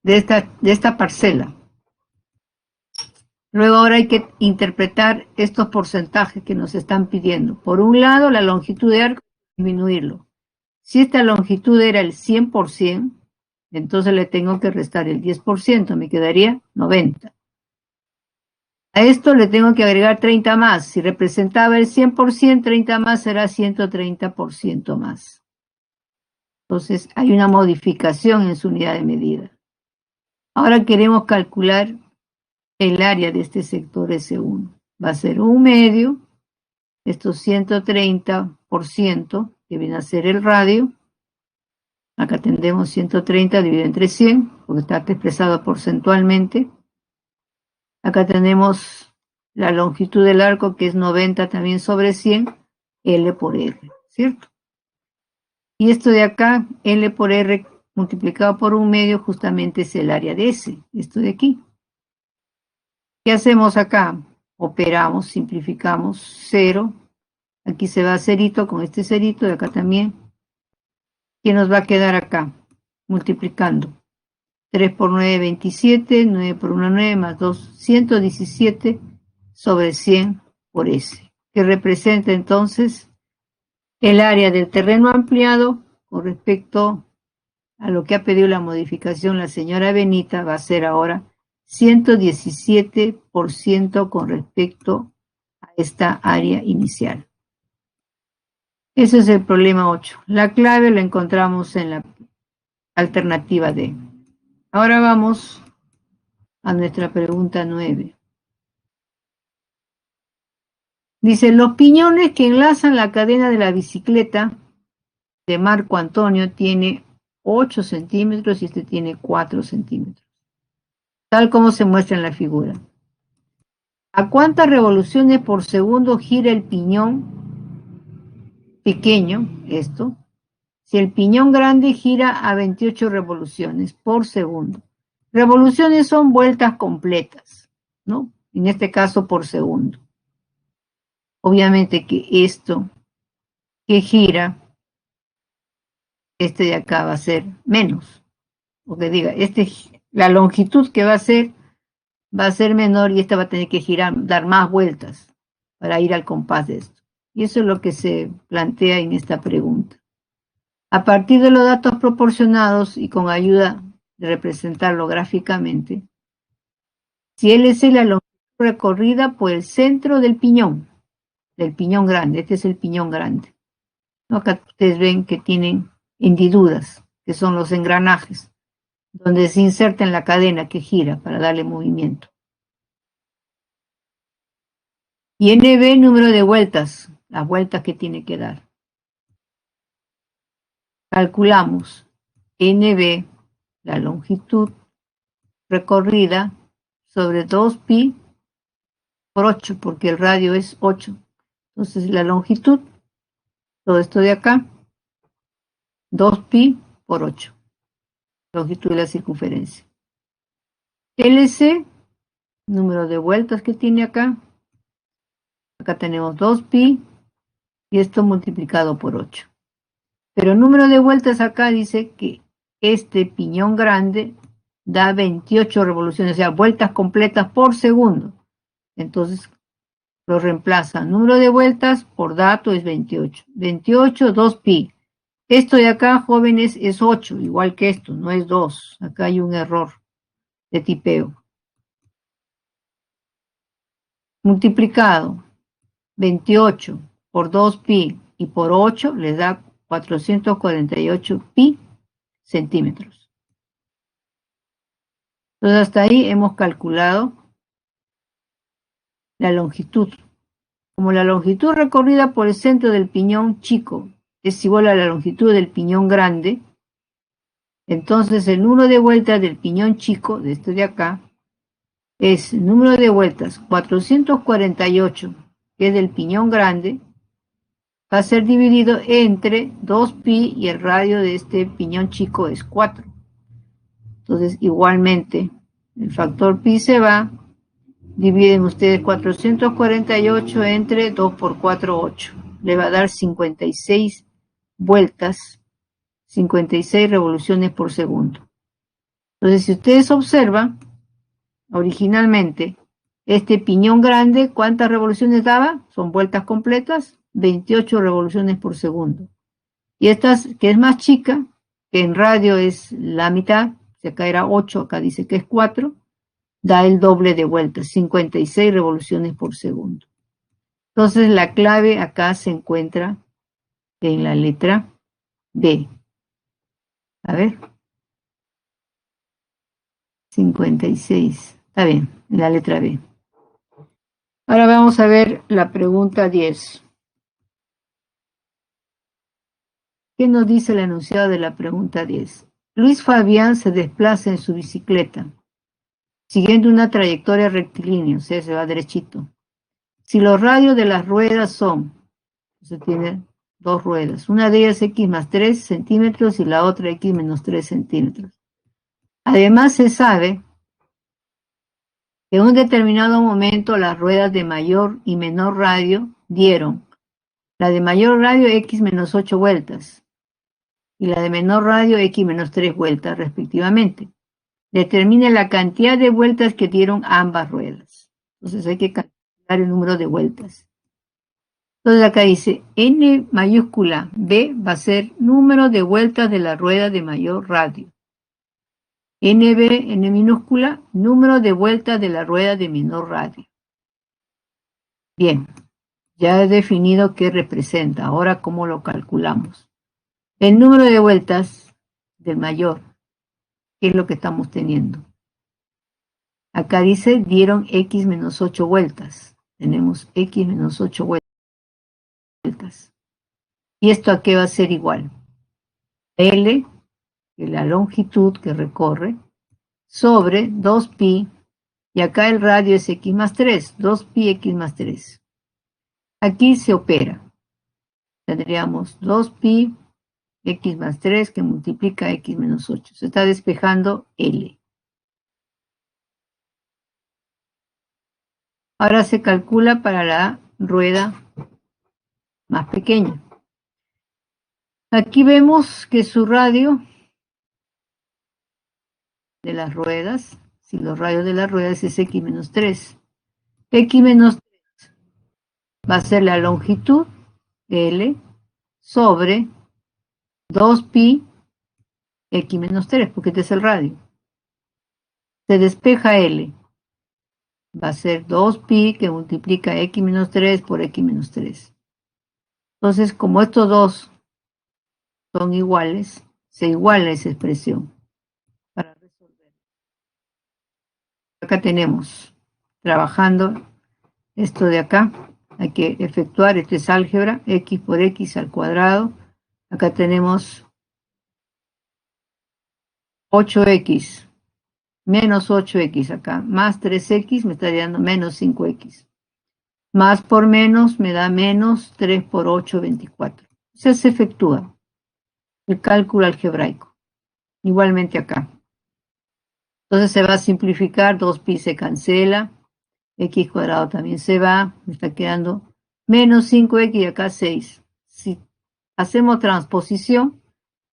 de esta parcela. Luego ahora hay que interpretar estos porcentajes que nos están pidiendo. Por un lado, la longitud de arco, disminuirlo. Si esta longitud era el 100%, entonces le tengo que restar el 10%, me quedaría 90. A esto le tengo que agregar 30 más. Si representaba el 100%, 30 más será 130% más. Entonces hay una modificación en su unidad de medida. Ahora queremos calcular el área de este sector S1. Va a ser un medio, estos 130%, que viene a ser el radio. Acá tendremos 130 dividido entre 100, porque está expresado porcentualmente. Acá tenemos la longitud del arco, que es 90 también sobre 100, L por R, ¿cierto? Y esto de acá, L por R multiplicado por un medio, justamente es el área de S, esto de aquí. ¿Qué hacemos acá? Operamos, simplificamos, 0. Aquí se va cerito con este cerito, y acá también. ¿Qué nos va a quedar acá? Multiplicando. 3 por 9, 27, 9 por 1, 9, más 2, 117 sobre 100 por S, que representa entonces el área del terreno ampliado con respecto a lo que ha pedido la modificación la señora Benita, va a ser ahora 117% con respecto a esta área inicial. Ese es el problema 8. La clave la encontramos en la alternativa D. Ahora vamos a nuestra pregunta 9. Dice, los piñones que enlazan la cadena de la bicicleta de Marco Antonio tiene 8 centímetros y este tiene 4 centímetros, tal como se muestra en la figura. ¿A cuántas revoluciones por segundo gira el piñón pequeño, esto? Si el piñón grande gira a 28 revoluciones por segundo. Revoluciones son vueltas completas, ¿no? En este caso por segundo. Obviamente que esto que gira, este de acá va a ser menos. O que diga, la longitud que va a ser menor y esta va a tener que girar, dar más vueltas para ir al compás de esto. Y eso es lo que se plantea en esta pregunta. A partir de los datos proporcionados y con ayuda de representarlo gráficamente, si L es la longitud recorrida por el centro del piñón grande, este es el piñón grande. Acá ustedes ven que tienen hendiduras, que son los engranajes, donde se inserta en la cadena que gira para darle movimiento. Y NB, número de vueltas, las vueltas que tiene que dar. Calculamos NB, la longitud recorrida, sobre 2pi por 8, porque el radio es 8. Entonces la longitud, todo esto de acá, 2pi por 8. Longitud de la circunferencia. LC, número de vueltas que tiene acá. Acá tenemos 2pi y esto multiplicado por 8. Pero el número de vueltas acá dice que este piñón grande da 28 revoluciones, o sea, vueltas completas por segundo. Entonces lo reemplaza. Número de vueltas por dato es 28. 28, 2pi. Esto de acá, jóvenes, es 8, igual que esto, no es 2. Acá hay un error de tipeo. Multiplicado 28 por 2pi y por 8 les da 448 pi centímetros. Entonces hasta ahí hemos calculado la longitud. Como la longitud recorrida por el centro del piñón chico es igual a la longitud del piñón grande, entonces el número de vueltas del piñón chico, de este de acá, es el número de vueltas 448, que es del piñón grande, va a ser dividido entre 2pi y el radio de este piñón chico es 4. Entonces, igualmente, el factor pi se va, dividen ustedes 448 entre 2 por 4, 8. Le va a dar 56 vueltas, 56 revoluciones por segundo. Entonces, si ustedes observan, originalmente, este piñón grande, ¿cuántas revoluciones daba? Son vueltas completas, 28 revoluciones por segundo. Y esta, que es más chica, que en radio es la mitad, si acá era 8, acá dice que es 4, da el doble de vueltas, 56 revoluciones por segundo. Entonces la clave acá se encuentra en la letra B. A ver. 56. Está bien, en la letra B. Ahora vamos a ver la pregunta 10. ¿Qué nos dice el enunciado de la pregunta 10? Luis Fabián se desplaza en su bicicleta, siguiendo una trayectoria rectilínea, o sea, se va derechito. Si los radios de las ruedas son, se tiene dos ruedas, una de ellas x más 3 centímetros y la otra x menos 3 centímetros. Además se sabe que en un determinado momento las ruedas de mayor y menor radio dieron la de mayor radio x menos 8 vueltas y la de menor radio x menos 3 vueltas respectivamente. Determine la cantidad de vueltas que dieron ambas ruedas. Entonces hay que calcular el número de vueltas. Entonces acá dice N mayúscula B va a ser número de vueltas de la rueda de mayor radio. NB, N minúscula, número de vueltas de la rueda de menor radio. Bien, ya he definido qué representa. Ahora, ¿cómo lo calculamos? El número de vueltas del mayor, ¿qué es lo que estamos teniendo? Acá dice, dieron X menos 8 vueltas. Tenemos X menos 8 vueltas. ¿Y esto a qué va a ser igual? L, que es la longitud que recorre, sobre 2pi, y acá el radio es X más 3, 2pi X más 3. Aquí se opera. Tendríamos 2pi X más 3 que multiplica X menos 8. Se está despejando L. Ahora se calcula para la rueda más pequeña. Aquí vemos que su radio de las ruedas, si los radios de las ruedas es X menos 3. X menos 3 va a ser la longitud L sobre 2pi X menos 3, porque este es el radio. Se despeja L. Va a ser 2pi que multiplica X menos 3 por X menos 3. Entonces, como estos dos son iguales, se iguala esa expresión para resolver. Acá tenemos, trabajando esto de acá, hay que efectuar, esto es álgebra, X por X al cuadrado. Acá tenemos 8X, menos 8X acá, más 3X me está dando menos 5X. Más por menos me da menos 3 por 8, 24. O sea, se efectúa el cálculo algebraico. Igualmente acá. Entonces se va a simplificar, 2pi se cancela, x cuadrado también se va, me está quedando menos 5x y acá 6. Si hacemos transposición,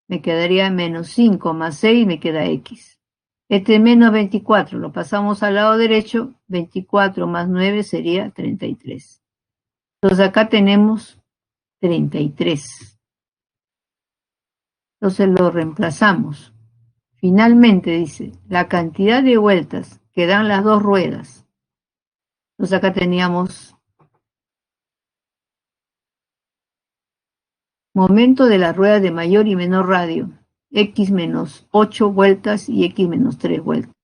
me quedaría menos 5 más 6, me queda x. Este menos 24 lo pasamos al lado derecho, 24 más 9 sería 33. Entonces acá tenemos 33. Entonces lo reemplazamos. Finalmente dice, la cantidad de vueltas que dan las dos ruedas. Entonces acá teníamos momento de la rueda de mayor y menor radio, X menos 8 vueltas y X menos 3 vueltas.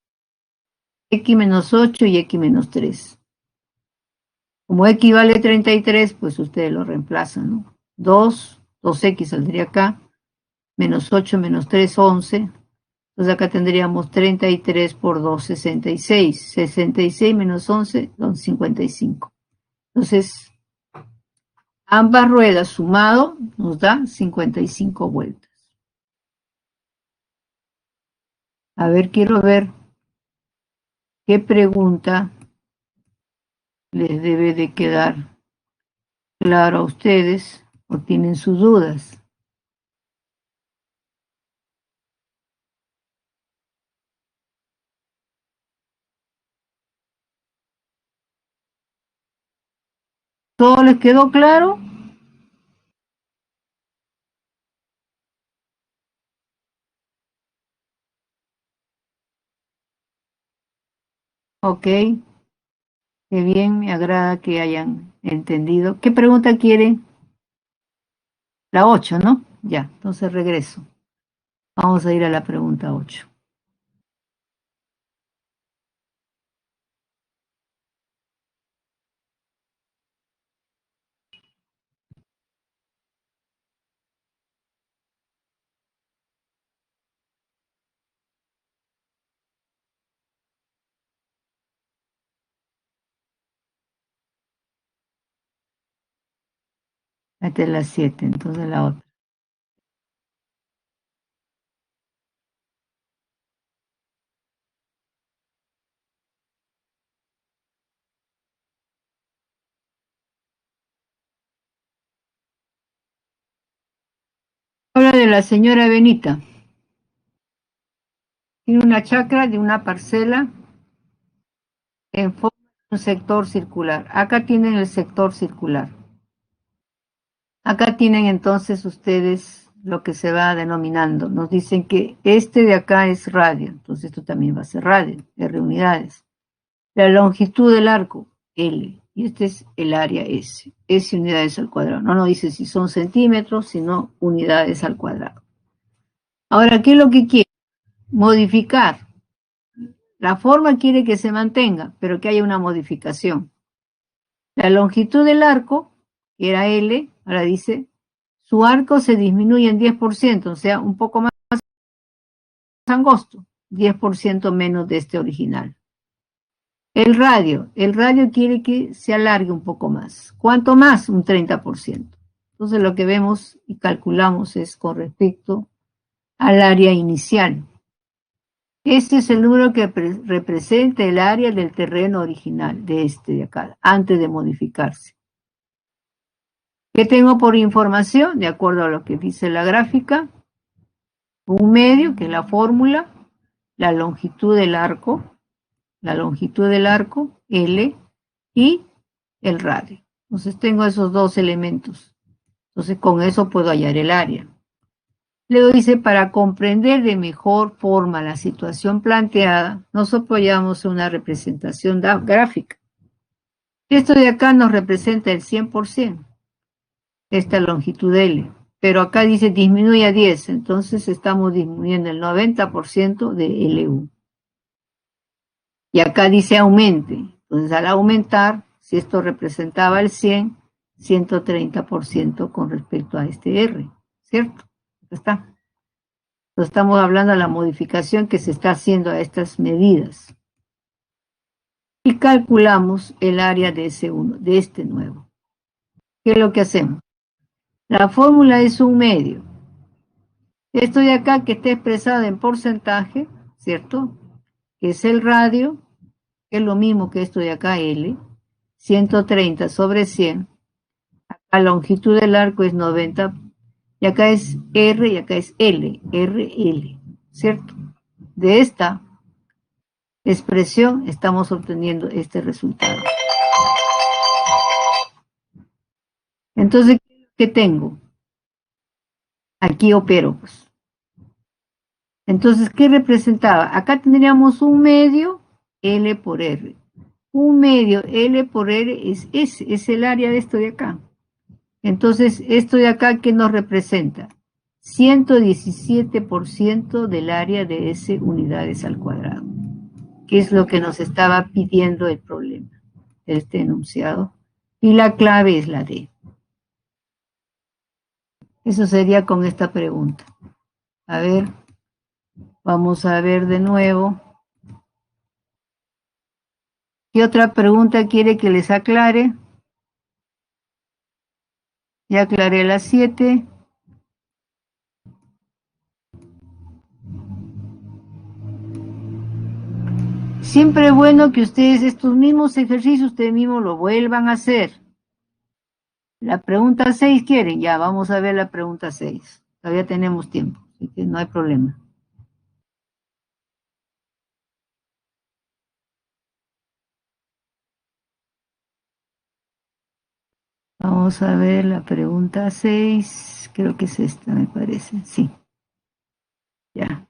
X menos 8 y X menos 3. Como X vale 33, pues ustedes lo reemplazan, ¿no? 2X saldría acá, menos 8 menos 3, 11. Entonces acá tendríamos 33 por 2, 66. 66 menos 11 son 55. Entonces, ambas ruedas sumado nos da 55 vueltas. A ver, quiero ver qué pregunta les debe de quedar claro a ustedes o tienen sus dudas. ¿Todo les quedó claro? Ok, qué bien, me agrada que hayan entendido. ¿Qué pregunta quieren? La 8, ¿no? Ya, entonces regreso. Vamos a ir a la pregunta 8. Esta es la 7, entonces la otra. Habla de la señora Benita. Tiene una chacra de una parcela en forma de un sector circular. Acá tienen el sector circular. Acá tienen entonces ustedes lo que se va denominando. Nos dicen que este de acá es radio, entonces esto también va a ser radio, R unidades. La longitud del arco, L, y este es el área S, S unidades al cuadrado. No nos dice si son centímetros, sino unidades al cuadrado. Ahora, ¿qué es lo que quiere? Modificar. La forma quiere que se mantenga, pero que haya una modificación. La longitud del arco, que era L, ahora dice, su arco se disminuye en 10%, o sea, un poco más angosto, 10% menos de este original. El radio quiere que se alargue un poco más. ¿Cuánto más? Un 30%. Entonces lo que vemos y calculamos es con respecto al área inicial. Este es el número que representa el área del terreno original, de este de acá, antes de modificarse. ¿Qué tengo por información? De acuerdo a lo que dice la gráfica, un medio, que es la fórmula, la longitud del arco, L, y el radio. Entonces tengo esos dos elementos. Entonces con eso puedo hallar el área. Luego dice, para comprender de mejor forma la situación planteada, nos apoyamos en una representación gráfica. Esto de acá nos representa el 100%, esta longitud L. Pero acá dice disminuye a 10, entonces estamos disminuyendo el 90% de LU. Y acá dice aumente. Entonces al aumentar, si esto representaba el 100, 130% con respecto a este R, ¿cierto? Acá está. Entonces estamos hablando de la modificación que se está haciendo a estas medidas. Y calculamos el área de S1, de este nuevo. ¿Qué es lo que hacemos? La fórmula es un medio. Esto de acá que está expresado en porcentaje, ¿cierto? Que es el radio, que es lo mismo que esto de acá, L, 130 sobre 100. La longitud del arco es 90, y acá es R y acá es L, RL, ¿cierto? De esta expresión estamos obteniendo este resultado. Entonces, ¿qué tengo? Aquí opero, pues. Entonces, ¿qué representaba? Acá tendríamos un medio L por R. Un medio L por R es S, es el área de esto de acá. Entonces, esto de acá, ¿qué nos representa? 117% del área de S unidades al cuadrado, que es lo que nos estaba pidiendo el problema de este enunciado. Y la clave es la D. Eso sería con esta pregunta. A ver, vamos a ver de nuevo. ¿Qué otra pregunta quiere que les aclare? Ya aclaré las 7. Siempre es bueno que ustedes estos mismos ejercicios, ustedes mismos lo vuelvan a hacer. La pregunta 6 quieren, ya vamos a ver la pregunta 6. Todavía tenemos tiempo, así que no hay problema. Vamos a ver la pregunta 6, creo que es esta, me parece, sí. Ya.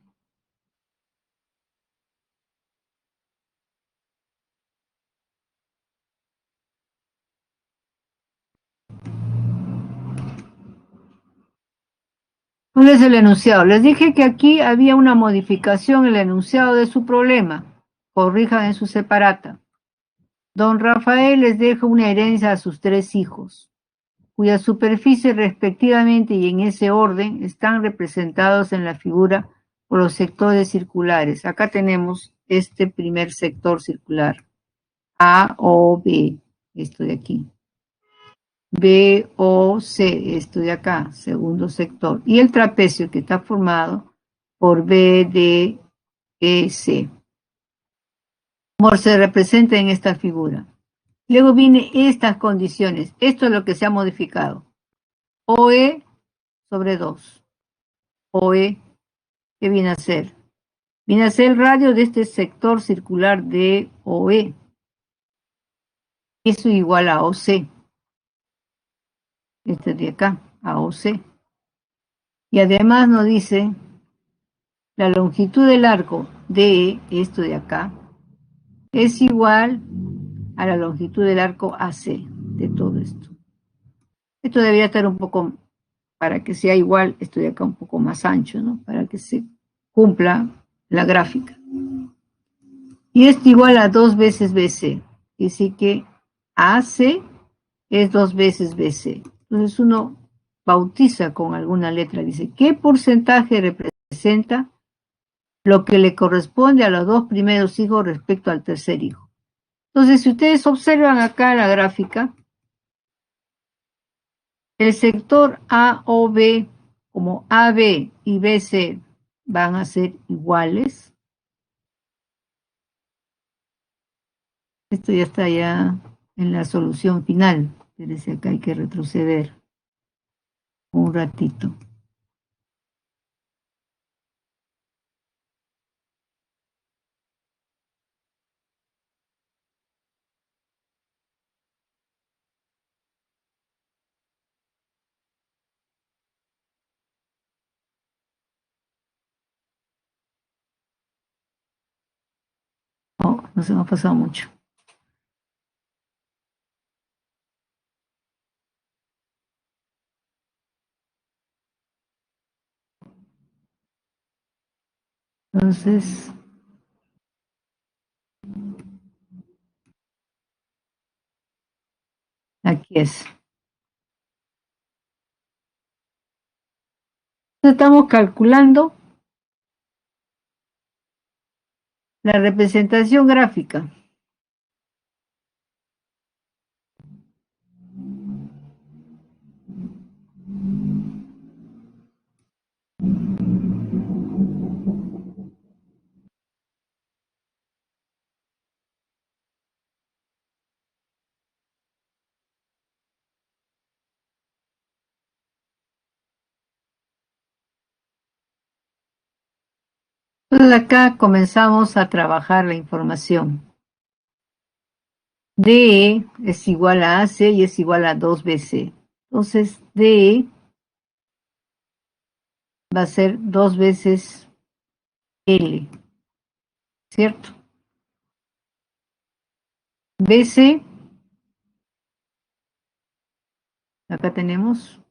¿Cuál es el enunciado? Les dije que aquí había una modificación en el enunciado de su problema. Corrijan en su separata. Don Rafael les deja una herencia a sus 3 hijos, cuya superficie respectivamente y en ese orden están representados en la figura por los sectores circulares. Acá tenemos este primer sector circular, A, O, B, esto de aquí. B, O, C, esto de acá, segundo sector. Y el trapecio que está formado por B, D, E, C. Como se representa en esta figura. Luego vienen estas condiciones. Esto es lo que se ha modificado. OE sobre 2. OE, ¿qué viene a ser? viene a ser el radio de este sector circular de OE. Eso igual a OC. Este de acá, a OC. Y además nos dice la longitud del arco de esto de acá es igual a la longitud del arco AC de todo esto. Esto debería estar un poco, para que sea igual, esto de acá un poco más ancho, ¿no? Para que se cumpla la gráfica. Y esto igual a 2 veces BC. Y así que AC es 2 veces BC. Entonces uno bautiza con alguna letra. Dice, ¿qué porcentaje representa lo que le corresponde a los 2 primeros hijos respecto al tercer hijo? Entonces, si ustedes observan acá la gráfica, el sector A o B, como AB y BC van a ser iguales. Esto ya está ya en la solución final. Espérense, acá hay que retroceder un ratito. Oh, no se me ha pasado mucho. Entonces, aquí es. Estamos calculando la representación gráfica. Entonces acá comenzamos a trabajar la información. DE es igual a AC y es igual a 2BC. Entonces DE va a ser 2 veces L, ¿cierto? BC, acá tenemos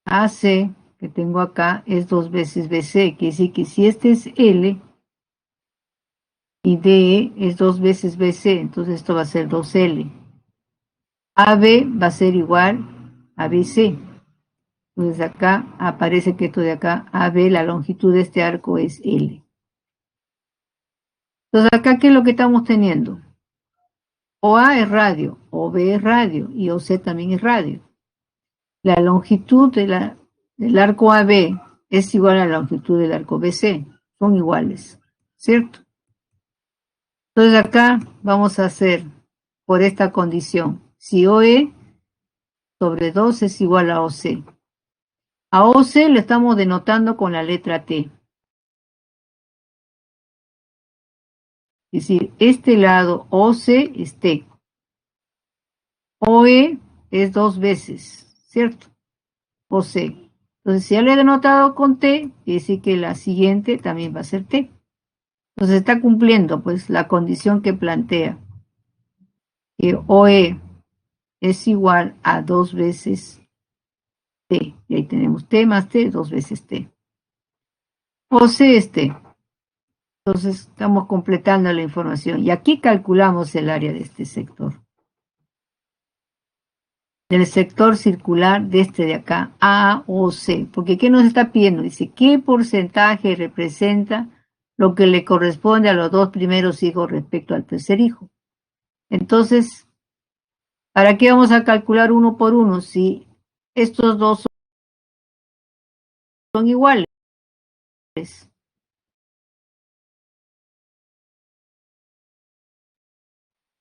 AC, que tengo acá, es 2 veces BC, quiere decir que si este es L y DE es 2 veces BC, entonces esto va a ser 2L. AB va a ser igual a BC. Entonces acá aparece que esto de acá, AB, la longitud de este arco es L. Entonces acá, ¿qué es lo que estamos teniendo? OA es radio, OB es radio y OC también es radio. La longitud del arco AB es igual a la longitud del arco BC. Son iguales, ¿cierto? Entonces acá vamos a hacer por esta condición. Si OE sobre 2 es igual a OC. A OC lo estamos denotando con la letra T. Es decir, este lado OC es T. OE es 2 veces, ¿cierto? OC. Entonces, si ya lo he denotado con T, quiere decir que la siguiente también va a ser T. Entonces, está cumpliendo pues la condición que plantea, que OE es igual a 2 veces T. Y ahí tenemos T más T, 2 veces T. OC es T. Entonces, estamos completando la información. Y aquí calculamos el área de este sector. Del sector circular de este de acá, A o C. Porque ¿qué nos está pidiendo? Dice, ¿qué porcentaje representa lo que le corresponde a los 2 primeros hijos respecto al tercer hijo? Entonces, ¿para qué vamos a calcular uno por uno si estos dos son iguales?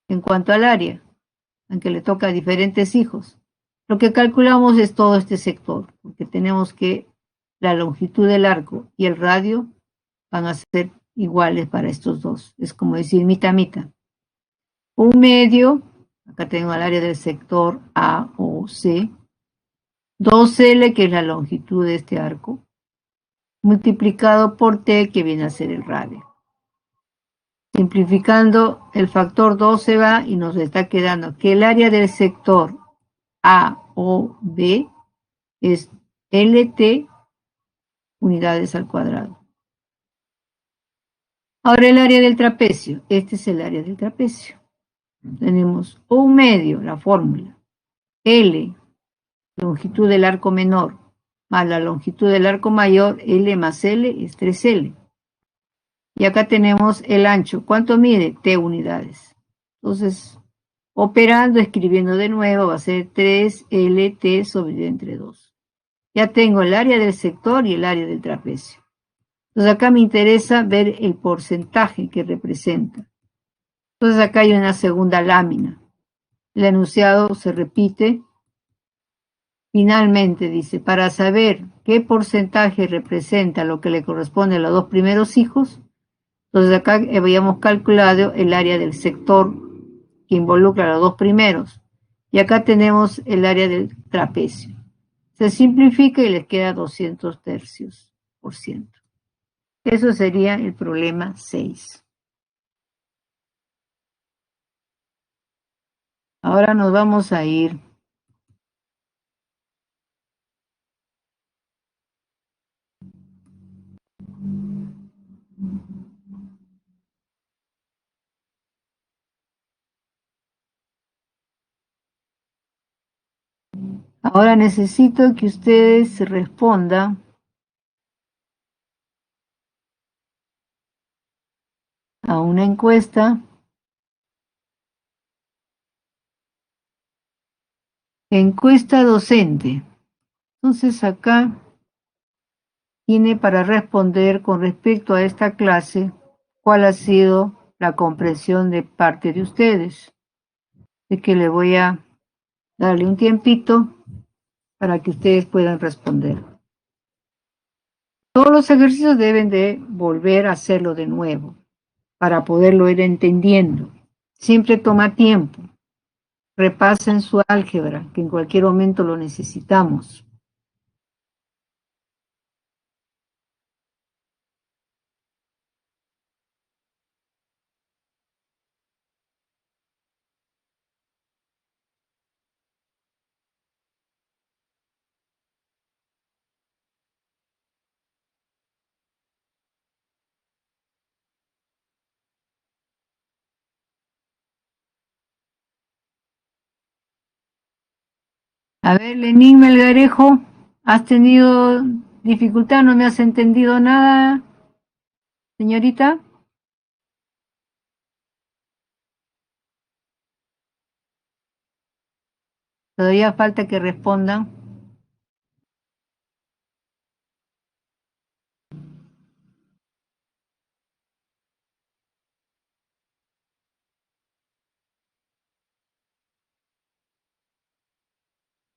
En cuanto al área, aunque le toca a diferentes hijos. Lo que calculamos es todo este sector, porque tenemos que la longitud del arco y el radio van a ser iguales para estos dos. Es como decir mitad, mitad. Un medio, acá tengo el área del sector A o C, 2L, que es la longitud de este arco, multiplicado por T, que viene a ser el radio. Simplificando, el factor 2 se va y nos está quedando que el área del sector A o B es LT unidades al cuadrado. Ahora el área del trapecio. Este es el área del trapecio. Tenemos un medio, la fórmula. L, longitud del arco menor, más la longitud del arco mayor, L más L es 3L. Y acá tenemos el ancho. ¿Cuánto mide? T unidades. Entonces, operando, escribiendo de nuevo, va a ser 3LT sobre entre 2. Ya tengo el área del sector y el área del trapecio. Entonces acá me interesa ver el porcentaje que representa. Entonces acá hay una segunda lámina. El enunciado se repite. Finalmente dice, para saber qué porcentaje representa lo que le corresponde a los dos primeros hijos, entonces acá habíamos calculado el área del sector que involucra a los dos primeros. Y acá tenemos el área del trapecio. Se simplifica y les queda 200 tercios por ciento. Eso sería el problema 6. Ahora nos vamos a ir Ahora necesito que ustedes respondan a una encuesta docente. Entonces acá tiene para responder con respecto a esta clase cuál ha sido la comprensión de parte de ustedes. Así que le voy a darle un tiempito para que ustedes puedan responder. Todos los ejercicios deben de volver a hacerlo de nuevo para poderlo ir entendiendo. Siempre toma tiempo. Repasen su álgebra, que en cualquier momento lo necesitamos. A ver, Lenín Melgarejo, ¿has tenido dificultad? ¿No me has entendido nada, señorita? Todavía falta que respondan.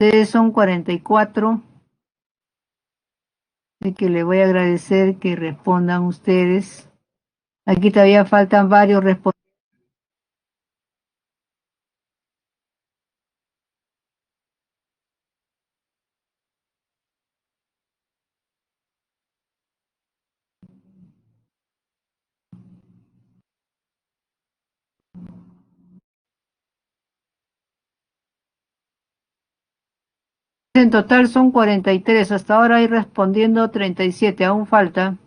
Ustedes son 44. Así que le voy a agradecer que respondan ustedes. Aquí todavía faltan varios respondientes. En total son 43. Hasta ahora hay respondiendo 37. Aún falta.